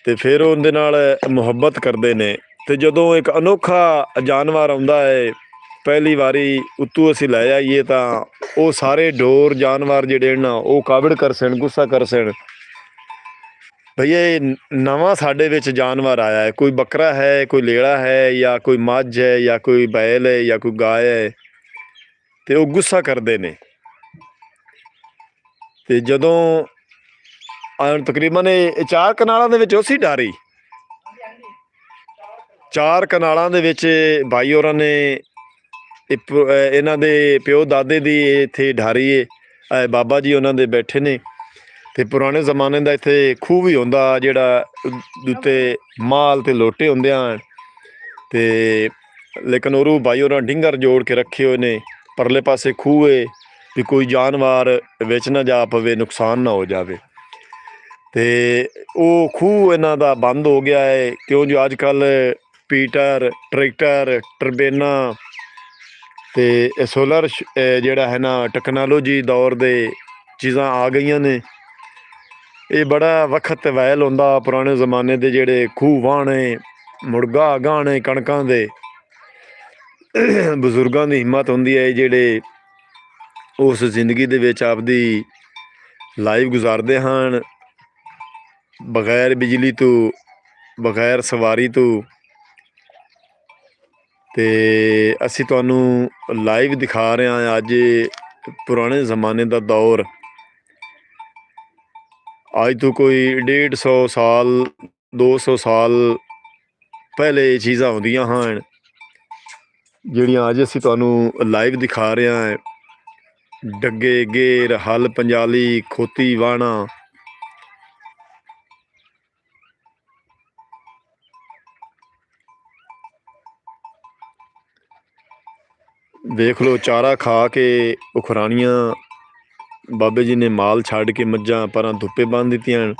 ਤੇ ਫਿਰ ਉਹਦੇ ਨਾਲ ਮੁਹੱਬਤ ਕਰਦੇ ਨੇ। ਤੇ ਜਦੋਂ ਇੱਕ ਅਨੋਖਾ ਜਾਨਵਰ ਆਉਂਦਾ ਹੈ, ਪਹਿਲੀ ਵਾਰੀ ਉੱਤੋਂ ਅਸੀਂ ਲੈ ਆਈਏ ਤਾਂ ਉਹ ਸਾਰੇ ਡੋਰ ਜਾਨਵਰ ਜਿਹੜੇ ਨਾ ਉਹ ਕਾਵੜ ਕਰ ਸਨ, ਗੁੱਸਾ ਕਰ ਸਨ ਭਈ ਇਹ ਨਵਾਂ ਸਾਡੇ ਵਿੱਚ ਜਾਨਵਰ ਆਇਆ ਹੈ, ਕੋਈ ਬੱਕਰਾ ਹੈ, ਕੋਈ ਲੇੜਾ ਹੈ, ਜਾਂ ਕੋਈ ਮੱਝ ਹੈ, ਜਾਂ ਕੋਈ ਬੈਲ ਹੈ, ਜਾਂ ਕੋਈ ਗਾਂ ਹੈ, ਤੇ ਉਹ ਗੁੱਸਾ ਕਰਦੇ ਨੇ। ਤੇ ਜਦੋਂ ਤਕਰੀਬਨ ਇਹ 4 ਕਨਾਲਾਂ ਦੇ ਵਿੱਚ ਉਸੀ ਢਾਰੀ 4 ਕਨਾਲਾਂ ਦੇ ਵਿੱਚ ਭਾਈ ਹੋਰਾਂ ਨੇ ਇਹਨਾਂ ਦੇ ਪਿਓ ਦਾਦੇ ਦੀ ਇੱਥੇ ਢਾਰੀ ਹੈ। ਬਾਬਾ ਜੀ ਉਹਨਾਂ ਦੇ ਬੈਠੇ ਨੇ ਤੇ ਪੁਰਾਣੇ ਜ਼ਮਾਨੇ ਦਾ ਇੱਥੇ ਖੂਹ ਵੀ ਹੁੰਦਾ ਜਿਹੜਾ ਉੱਤੇ ਮਾਲ ਤੇ ਲੋਟੇ ਹੁੰਦੇ ਹਨ ਤੇ ਲੇਕਿਨ ਉਹਨੂੰ ਭਾਈ ਹੋਰਾਂ ਡਿੰਗਰ ਜੋੜ ਕੇ ਰੱਖੇ ਹੋਏ ਨੇ। ਪਰਲੇ ਪਾਸੇ ਖੂਹ ਹੈ ਵੀ ਕੋਈ ਜਾਨਵਰ ਵਿੱਚ ਨਾ ਜਾ ਪਵੇ, ਨੁਕਸਾਨ ਨਾ ਹੋ ਜਾਵੇ। ਤੇ ਉਹ ਖੂਹ ਇਹਨਾਂ ਦਾ ਬੰਦ ਹੋ ਗਿਆ ਹੈ ਕਿਉਂ ਜੋ ਅੱਜ ਕੱਲ੍ਹ ਪੀਟਰ ਟਰੈਕਟਰ ਟਰਬੇਨਾ ਤੇ ਸੋਲਰ ਜਿਹੜਾ ਹੈ ਨਾ ਟੈਕਨੋਲੋਜੀ ਦੌਰ ਦੇ ਚੀਜ਼ਾਂ ਆ ਗਈਆਂ ਨੇ। ਇਹ ਬੜਾ ਵਕਤ ਵੈਲ ਹੁੰਦਾ ਪੁਰਾਣੇ ਜ਼ਮਾਨੇ ਦੇ ਜਿਹੜੇ ਖੂਹ ਵਾਹਣੇ ਮੁਰਗਾ ਗਾਹਣੇ ਕਣਕਾਂ ਦੇ ਬਜ਼ੁਰਗਾਂ ਦੀ ਹਿੰਮਤ ਹੁੰਦੀ ਹੈ ਜਿਹੜੇ ਉਸ ਜ਼ਿੰਦਗੀ ਦੇ ਵਿੱਚ ਆਪਦੀ ਲਾਈਫ ਗੁਜ਼ਾਰਦੇ ਹਨ ਬਗੈਰ ਬਿਜਲੀ ਤੋਂ, ਬਗੈਰ ਸਵਾਰੀ ਤੋਂ। ਤੇ ਅਸੀਂ ਤੁਹਾਨੂੰ ਲਾਈਵ ਦਿਖਾ ਰਹੇ ਹਾਂ ਅੱਜ ਪੁਰਾਣੇ ਜ਼ਮਾਨੇ ਦਾ ਦੌਰ। ਅੱਜ ਤੋਂ ਕੋਈ 150 ਸਾਲ 200 ਸਾਲ ਪਹਿਲੇ ਇਹ ਚੀਜ਼ਾਂ ਹੁੰਦੀਆਂ ਹਨ ਜਿਹੜੀਆਂ ਅੱਜ ਅਸੀਂ ਤੁਹਾਨੂੰ ਲਾਈਵ ਦਿਖਾ ਰਹੇ ਹਾਂ। ਡੱਗੇ ਗੇਰ ਹਲ ਪੰਜਾਲੀ ਖੋਤੀ ਵਾਹਣਾ ਵੇਖ ਲਓ ਚਾਰਾ ਖਾ ਕੇ ਉਹ ਖੁਰਾਣੀਆਂ ਬਾਬੇ ਜੀ ਨੇ ਮਾਲ ਛੱਡ ਕੇ ਮੱਝਾਂ ਪਰਾਂ ਧੁੱਪੇ ਬੰਨ੍ਹ ਦਿੱਤੀਆਂ।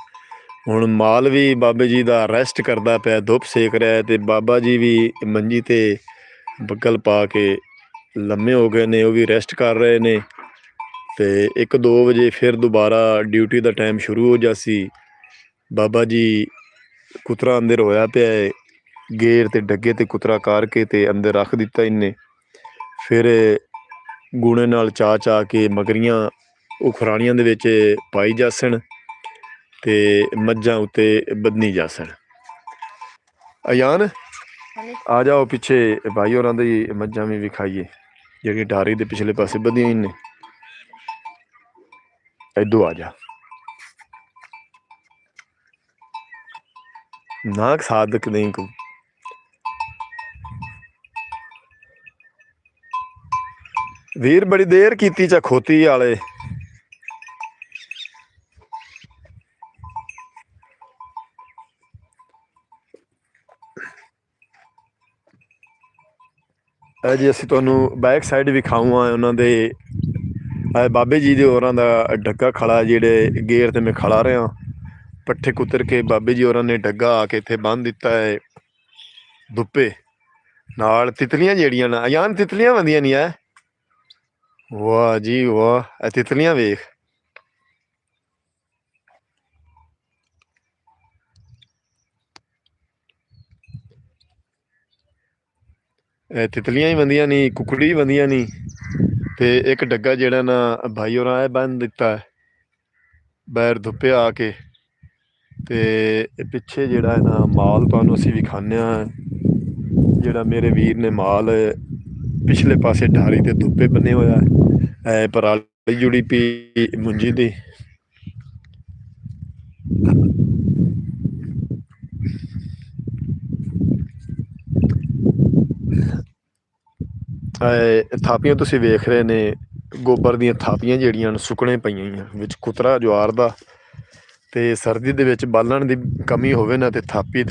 ਹੁਣ ਮਾਲ ਵੀ ਬਾਬੇ ਜੀ ਦਾ ਰੈਸਟ ਕਰਦਾ ਪਿਆ, ਧੁੱਪ ਸੇਕ ਰਿਹਾ ਤੇ ਬਾਬਾ ਜੀ ਵੀ ਮੰਜੀ 'ਤੇ ਬੱਗਲ ਪਾ ਕੇ ਲੰਮੇ ਹੋ ਗਏ ਨੇ, ਉਹ ਵੀ ਰੈਸਟ ਕਰ ਰਹੇ ਨੇ। ਤੇ 1 2 ਵਜੇ ਫਿਰ ਦੁਬਾਰਾ ਡਿਊਟੀ ਦਾ ਟਾਈਮ ਸ਼ੁਰੂ ਹੋ ਜਾਸੀ। ਬਾਬਾ ਜੀ ਕੁਤਰਾ ਅੰਦਰ ਹੋਇਆ ਪਿਆ ਹੈ, ਗੇਰ ਤੇ ਡੱਗੇ ਤੇ ਕੁਤਰਾ ਕਰਕੇ ਤੇ ਅੰਦਰ ਰੱਖ ਦਿੱਤਾ ਇਹਨੇ। ਫਿਰ ਗੂਣੇ ਨਾਲ ਚਾ ਕੇ ਮਗਰੀਆਂ ਉਹ ਖੁਰਾਣੀਆਂ ਦੇ ਵਿੱਚ ਪਾਈ ਜਾਸਣ ਤੇ ਮੱਝਾਂ ਉੱਤੇ ਬੰਨੀ ਜਾਸਣ। ਅਯਾਨ ਆ ਜਾਓ ਪਿੱਛੇ ਭਾਈ ਹੋਰਾਂ ਦੀ ਮੱਝਾਂ ਵੀ ਵਿਖਾਈਏ ਜਿਹੜੀ ਢਾਰੀ ਦੇ ਪਿਛਲੇ ਪਾਸੇ ਬੱਧੀਆਂ ਨੇ। ਇੱਧਰ ਆ ਜਾ ਨਾ ਸਾਦਕ ਨਹੀਂ ਕੋ ਵੀਰ ਬੜੀ ਦੇਰ ਕੀਤੀ ਚਾ ਖੋਤੀ ਵਾਲੇ ਜੀ ਅਸੀਂ ਤੁਹਾਨੂੰ ਬੈਕ ਸਾਈਡ ਵਿਖਾਊਂ ਆ ਉਹਨਾਂ ਦੇ ਬਾਬੇ ਜੀ ਦੇ ਹੋਰਾਂ ਦਾ ਡੱਗਾ ਖੜਾ ਜਿਹੜੇ ਗੇਰ ਤੇ ਮੈਂ ਖੜਾ ਰਿਹਾ ਪੱਠੇ ਕੁਤਰ ਕੇ ਬਾਬੇ ਜੀ ਹੋਰਾਂ ਨੇ ਡੱਗਾ ਆ ਕੇ ਇੱਥੇ ਬੰਨ੍ਹ ਦਿੱਤਾ ਹੈ ਦੁੱਪੇ ਨਾਲ ਤਿਤਲੀਆਂ ਜਿਹੜੀਆਂ ਨੇ ਅਯਾਨ ਤਿਤਲੀਆਂ ਬੰਦੀਆਂ ਨਹੀਂ ਐ ਵਾਹ ਜੀ ਵਾਹ ਇਹ ਤਿਤਲੀਆਂ ਵੇਖ ਇਹ ਤਿਤਲੀਆਂ ਹੀ ਬੰਦੀਆਂ ਨਹੀਂ ਕੁਕੜੀ ਵੀ ਬੰਦੀਆਂ ਨਹੀਂ ਤੇ ਇੱਕ ਡੱਗਾ ਜਿਹੜਾ ਨਾ ਭਾਈ ਹੋਰਾਂ ਇਹ ਬੰਨ੍ਹ ਦਿੱਤਾ ਬੈਰ ਧੁੱਪੇ ਆ ਕੇ ਤੇ ਪਿੱਛੇ ਜਿਹੜਾ ਹੈ ਨਾ ਮਾਲ ਤੁਹਾਨੂੰ ਅਸੀਂ ਵਿਖਾਉਂਦੇ ਹਾਂ ਜਿਹੜਾ ਮੇਰੇ ਵੀਰ ਨੇ ਮਾਲ ਪਿਛਲੇ ਪਾਸੇ ਢਾਰੀ ਤੇ ਧੁੱਪੇ ਬੰਨੇ ਹੋਇਆ ਹੈ ਪਰਾਲੀ ਜੁੜੀ ਪਈ ਮੁੰਜੀ ਦੀ ਥਾਪੀਆਂ ਤੁਸੀਂ ਵੇਖ ਰਹੇ ਨੇ ਗੋਬਰ ਦੀਆਂ ਥਾਪੀਆਂ ਜਿਹੜੀਆਂ ਸੁੱਕਣੇ ਪਈਆਂ ਹੋਈਆਂ ਵਿੱਚ ਕੁਤਰਾ ਜਵਾਰ ਦਾ ਤੇ ਸਰਦੀ ਦੇ ਵਿੱਚ ਬਾਲਣ ਦੀ ਕਮੀ ਹੋਵੇ ਨਾ ਤੇ ਥਾਪੀ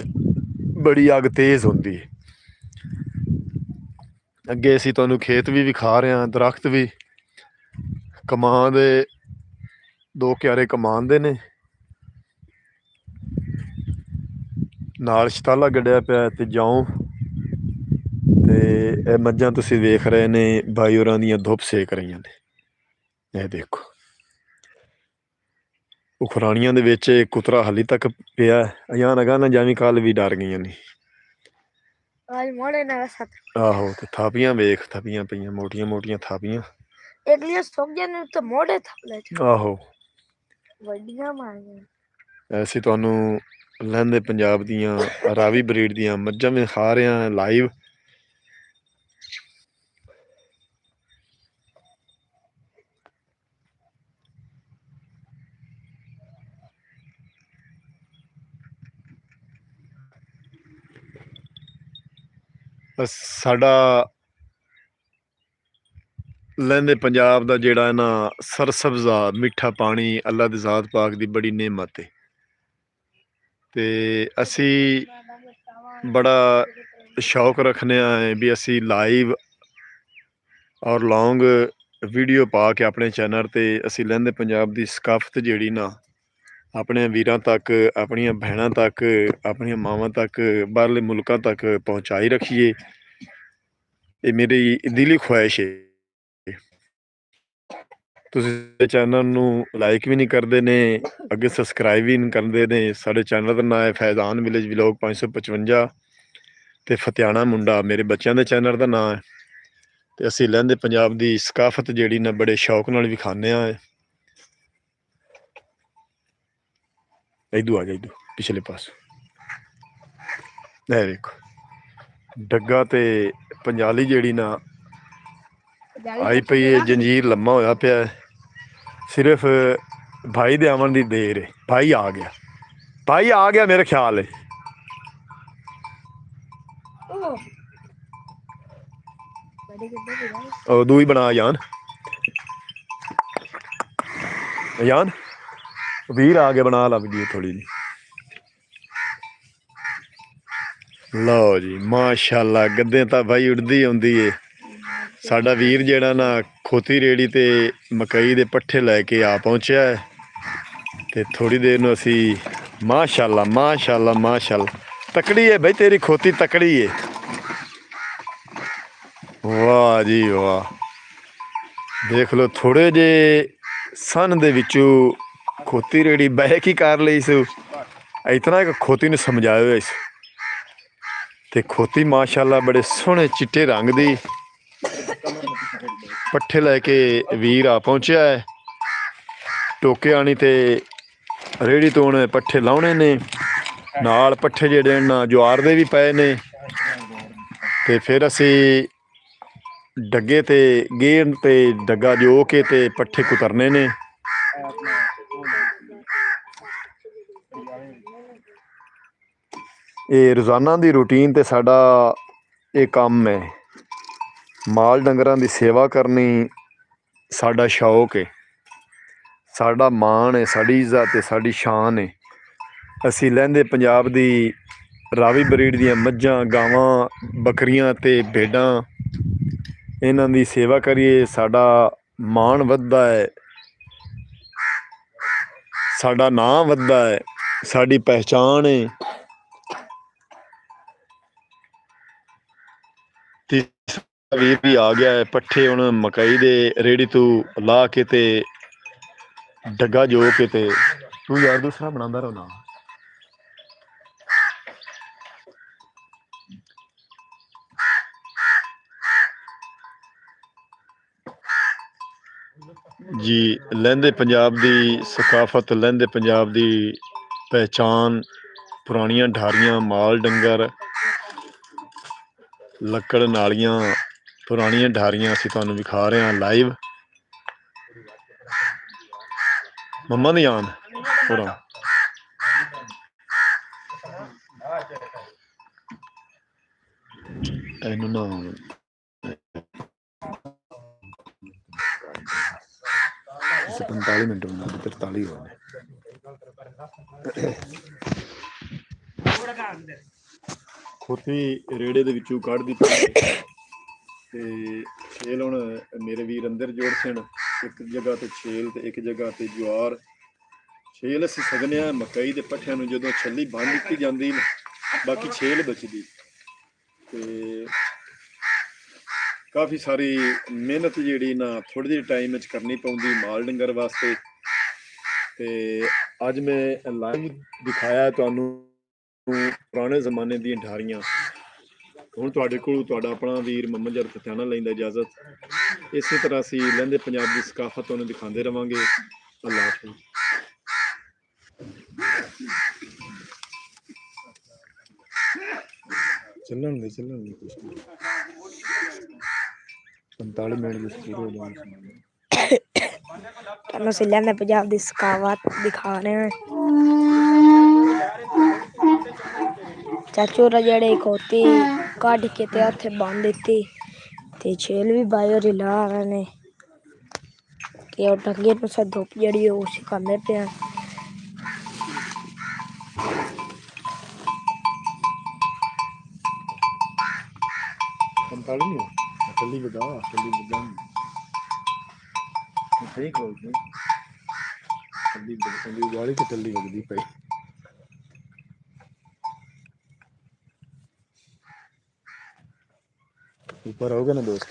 ਬੜੀ ਅੱਗ ਤੇਜ਼ ਹੁੰਦੀ ਹੈ ਅੱਗੇ ਅਸੀਂ ਤੁਹਾਨੂੰ ਖੇਤ ਵੀ ਵਿਖਾ ਰਹੇ ਹਾਂ ਦਰਖਤ ਵੀ ਕਮਾਨ ਦੇ ਦੋ ਕਿਆਰੇ ਕਮਾਨ ਦੇ ਨੇ ਨਾਲ ਛਤਾਲਾ ਗੱਡਿਆ ਪਿਆ ਤੇ ਜਾਉ ਤੇ ਇਹ ਮੱਝਾਂ ਤੁਸੀਂ ਵੇਖ ਰਹੇ ਨੇ ਬਾਈ ਹੋਰਾਂ ਦੀਆਂ ਧੁੱਪ ਸੇਕ ਰਹੀਆਂ ਨੇ ਇਹ ਦੇਖੋ ਉਖਰਾਣੀਆਂ ਦੇ ਵਿੱਚ ਕੁਤਰਾ ਹਾਲੀ ਤੱਕ ਪਿਆ ਅਜਾਨ ਅਗਾ ਨਾ ਜਾਵੀਂ ਕੱਲ ਵੀ ਡਰ ਗਈਆਂ ਨੇ ਆਹੋ ਤੇ ਥਾਪੀਆਂ ਵੇਖ ਥਾਪੀਆਂ ਪਈਆਂ ਮੋਟੀਆਂ ਮੋਟੀਆਂ ਥਾਪੀਆਂ ਆਹੋ ਅਸੀਂ ਤੁਹਾਨੂੰ ਲਹਿੰਦੇ ਪੰਜਾਬ ਦੀਆਂ ਰਾਵੀ ਬਰੀਡ ਦੀਆਂ ਮੱਝਾਂ ਵੀ ਖਾ ਰਹੇ ਹਾਂ ਲਾਈਵ ਸਾਡਾ ਲਹਿੰਦੇ ਪੰਜਾਬ ਦਾ ਜਿਹੜਾ ਨਾ ਸਰਸਬਜ਼ਾ ਮਿੱਠਾ ਪਾਣੀ ਅੱਲਾ ਦੀ ਜ਼ਾਤ ਪਾਕ ਦੀ ਬੜੀ ਨੇਮਤ ਹੈ ਤੇ ਅਸੀਂ ਬੜਾ ਸ਼ੌਕ ਰੱਖਦੇ ਹਾਂ ਵੀ ਅਸੀਂ ਲਾਈਵ ਔਰ ਲੌਂਗ ਵੀਡੀਓ ਪਾ ਕੇ ਆਪਣੇ ਚੈਨਲ 'ਤੇ ਅਸੀਂ ਲਹਿੰਦੇ ਪੰਜਾਬ ਦੀ ਸਕਾਫਤ ਜਿਹੜੀ ਨਾ ਆਪਣੇ ਵੀਰਾਂ ਤੱਕ ਆਪਣੀਆਂ ਭੈਣਾਂ ਤੱਕ ਆਪਣੀਆਂ ਮਾਵਾਂ ਤੱਕ ਬਾਹਰਲੇ ਮੁਲਕਾਂ ਤੱਕ ਪਹੁੰਚਾਈ ਰੱਖੀਏ ਇਹ ਮੇਰੀ ਦਿਲੀ ਖੁਆਇਸ਼ ਹੈ ਤੁਸੀਂ ਚੈਨਲ ਨੂੰ ਲਾਈਕ ਵੀ ਨਹੀਂ ਕਰਦੇ ਨੇ ਅੱਗੇ ਸਬਸਕ੍ਰਾਈਬ ਵੀ ਨਹੀਂ ਕਰਦੇ ਨੇ ਸਾਡੇ ਚੈਨਲ ਦਾ ਨਾਂ ਹੈ ਫੈਜ਼ਾਨ ਵਿਲੇਜ ਵਲੌਗ 555 ਤੇ ਫਤਿਆਣਾ ਮੁੰਡਾ ਮੇਰੇ ਬੱਚਿਆਂ ਦੇ ਚੈਨਲ ਦਾ ਨਾਂ ਹੈ ਤੇ ਅਸੀਂ ਲਹਿੰਦੇ ਪੰਜਾਬ ਦੀ ਸਕਾਫਤ ਜਿਹੜੀ ਨਾ ਬੜੇ ਸ਼ੌਕ ਨਾਲ ਵਿਖਾਉਂਦੇ ਹਾਂ ਇਧੂ ਆ ਜਾ ਇਧੂ ਪਿਛਲੇ ਪਾਸ ਇਹ ਵੇਖੋ ਡੱਗਾ ਤੇ ਪੰਜਾਲੀ ਜਿਹੜੀ ਨਾ ਆਈ ਪਈ ਹੈ ਜੰਜੀਰ ਲੰਮਾ ਹੋਇਆ ਪਿਆ ਸਿਰਫ ਭਾਈ ਦੇ ਆਉਣ ਦੀ ਦੇਰ ਹੈ ਭਾਈ ਆ ਗਿਆ ਮੇਰੇ ਖਿਆਲ ਹੈ ਉਹ ਦੂਈ ਬਣਾ ਜਾਨ ਵੀਰ ਆ ਕੇ ਬਣਾ ਲਾ ਵੀਡੀਓ ਥੋੜੀ ਜਿਹੀ ਲਓ ਜੀ ਮਾਸ਼ਾਅੱਲਾ ਗੱਦੇ ਤਾਂ ਭਾਈ ਉੱਡਦੀ ਆਉਂਦੀ ਏ ਸਾਡਾ ਵੀਰ ਜਿਹੜਾ ਨਾ ਖੋਤੀ ਰੇੜੀ ਤੇ ਮਕਈ ਦੇ ਪੱਠੇ ਲੈ ਕੇ ਆ ਪਹੁੰਚਿਆ ਹੈ ਤੇ ਥੋੜੀ ਦੇਰ ਨੂੰ ਅਸੀਂ ਮਾਸ਼ਾਅੱਲਾ ਤਕੜੀ ਏ ਬਈ ਤੇਰੀ ਖੋਤੀ ਤਕੜੀ ਏ ਵਾਹ ਜੀ ਵਾਹ ਦੇਖ ਲਓ ਥੋੜੇ ਜੇ ਸਨ ਦੇ ਵਿੱਚੋਂ ਖੋਤੀ ਰੇੜੀ ਬਹਿ ਕੀ ਕਰ ਲਈ ਸੂ ਇਤਨਾ ਕਿ ਖੋਤੀ ਨੂੰ ਸਮਝਾਇਆ ਹੋਇਆ ਇਸ ਤੇ ਖੋਤੀ ਮਾਸ਼ਾਅੱਲਾ ਬੜੇ ਸੋਹਣੇ ਚਿੱਟੇ ਰੰਗ ਦੀ ਪੱਠੇ ਲੈ ਕੇ ਵੀਰ ਆ ਪਹੁੰਚਿਆ ਹੈ ਟੋਕੇ ਆਣੀ ਤੇ ਰੇੜੀ ਤੋਂ ਉਹਨੇ ਪੱਠੇ ਲਾਉਣੇ ਨੇ ਨਾਲ ਪੱਠੇ ਜਿਹੜੇ ਨਾ ਜਵਾਰ ਦੇ ਵੀ ਪਏ ਨੇ ਤੇ ਫਿਰ ਅਸੀਂ ਡੱਗੇ ਤੇ ਗੇਰ ਤੇ ਡੱਗਾ ਜੋ ਕੇ ਤੇ ਪੱਠੇ ਕੁਤਰਨੇ ਨੇ ਇਹ ਰੋਜ਼ਾਨਾ ਦੀ ਰੂਟੀਨ ਤੇ ਸਾਡਾ ਇਹ ਕੰਮ ਹੈ ਮਾਲ ਡੰਗਰਾਂ ਦੀ ਸੇਵਾ ਕਰਨੀ ਸਾਡਾ ਸ਼ੌਕ ਹੈ ਸਾਡਾ ਮਾਣ ਹੈ ਸਾਡੀ ਇੱਜ਼ਤ ਹੈ ਸਾਡੀ ਸ਼ਾਨ ਹੈ ਅਸੀਂ ਲਹਿੰਦੇ ਪੰਜਾਬ ਦੀ ਰਾਵੀ ਬਰੀਡ ਦੀਆਂ ਮੱਝਾਂ ਗਾਵਾਂ ਬੱਕਰੀਆਂ ਤੇ ਭੇਡਾਂ ਇਹਨਾਂ ਦੀ ਸੇਵਾ ਕਰੀਏ, ਸਾਡਾ ਮਾਣ ਵੱਧਦਾ ਹੈ, ਸਾਡਾ ਨਾਂ ਵੱਧਦਾ ਹੈ, ਸਾਡੀ ਪਹਿਚਾਣ ਹੈ। ਤੀਸਰਾ ਵੀਰ ਵੀ ਆ ਗਿਆ ਹੈ, ਪੱਠੇ ਹੁਣ ਮਕਈ ਦੇ ਰੇੜੀ ਤੋਂ ਲਾ ਕੇ ਤੇ ਡੱਗਾ ਜੋ ਕੇ ਤੇ ਤੂੰ ਯਾਰ ਦੂਸਰਾ ਬਣਾਉਂਦਾ ਰਹੋ ਨਾ। ਜੀ ਲਹਿੰਦੇ ਪੰਜਾਬ ਦੀ ਸਕਾਫਤ, ਲਹਿੰਦੇ ਪੰਜਾਬ ਦੀ ਪਹਿਚਾਣ, ਪੁਰਾਣੀਆਂ ਢਾਰੀਆਂ, ਮਾਲ ਡੰਗਰ, ਲੱਕੜ ਨਾਲੀਆਂ, ਪੁਰਾਣੀਆਂ ਢਾਰੀਆਂ ਅਸੀਂ ਤੁਹਾਨੂੰ ਵਿਖਾ ਰਹੇ ਹਾਂ ਲਾਈਵ। ਮੰਮਾ ਦੀ ਆਨ ਪੂਰਾ ਇਹਨੂੰ ਨਾ 45 ਮਿੰਟ ਬਣਾ 43 ਹੋ ਗਏ। ਖੋਤੀ ਰੇੜੇ ਦੇ ਵਿੱਚੋਂ ਕੱਢ ਦਿੱਤੀ ਤੇ ਛੇਲ ਹੁਣ ਮੇਰੇ ਵੀਰ ਅੰਦਰ ਜੋੜ ਸਨ, ਇੱਕ ਜਗ੍ਹਾ ਤੇ ਛੇਲ ਤੇ ਇੱਕ ਜਗ੍ਹਾ ਤੇ ਜਵਾਰ। ਛੇਲ ਅਸੀਂ ਸਗਨੇ ਆ ਮਕਈ ਦੇ ਪੱਠਿਆਂ ਨੂੰ ਜਦੋਂ ਛੱਲੀ ਬੰਨ ਦਿੱਤੀ ਜਾਂਦੀ ਨਾ, ਬਾਕੀ ਛੇਲ ਬਚਦੀ। ਤੇ ਕਾਫੀ ਸਾਰੀ ਮਿਹਨਤ ਜਿਹੜੀ ਨਾ ਥੋੜ੍ਹੇ ਜਿਹੇ ਟਾਈਮ ਵਿੱਚ ਕਰਨੀ ਪਉਂਦੀ ਮਾਲ ਡੰਗਰ ਵਾਸਤੇ। ਤੇ ਅੱਜ ਮੈਂ ਲਾਈਵ ਦਿਖਾਇਆ ਤੁਹਾਨੂੰ ਪੁਰਾਣੇ ਜ਼ਮਾਨੇ ਦੀਆਂ ਢਾਰੀਆਂ। ਹੁਣ ਤੁਹਾਡੇ ਕੋਲ ਤੁਹਾਡਾ ਆਪਣਾ ਵੀਰ ਮੁਹੰਮਦ ਜਰ ਪਠਾਣਾ ਲੈਂਦਾ ਇਜਾਜ਼ਤ। ਇਸੇ ਤਰ੍ਹਾਂ ਅਸੀਂ ਲਹਿੰਦੇ ਪੰਜਾਬ ਦੀ ਸਕਾਫਤ ਤੁਹਾਨੂੰ ਦਿਖਾਉਂਦੇ ਰਵਾਂਗੇ। ਅੱਲਾਹ ਹਾਫਿਜ਼। ਚੱਲਣ ਦੇ ਕੁਛ 45 ਮਿੰਟ ਦੀ ਸ਼ੁਰੂ ਹੋ ਜਾਣੀ। ਤੁਹਾਨੂੰ ਅਸੀਂ ਲਹਿੰਦੇ ਪੰਜਾਬ ਦੀ ਸਕਾਫਤ ਦਿਖਾ ਰਹੇ ਹਾਂ। ਚਾਚੂ ਰਾ ਜਿਹੜੇ ਖੋਤੀ ਕੱਢ ਕੇ ਤੇ ਉੱਥੇ ਬੰਨ ਦਿੱਤੀ ਤੇ ਛੇਲ ਵੀ ਬਾਹਰ ਲਾ ਰਹੇ ਨੇ ਕਿ ਉਹ ਟੰਗੇ ਨੂੰ ਸਾ ਧੁੱਪ ਜਿਹੜੀ ਉਹ ਸਿਖਾਉਂਦੇ ਪਿਆ। ਚੱਲੀ ਵਗਾ ਸਹੀ ਕੋਲ ਚੱਲੀ ਵਾਲੀ ਤੇ ਚੱਲੀ ਵਗਦੀ ਪਈ। ऊपर आओगे ना दोस्त।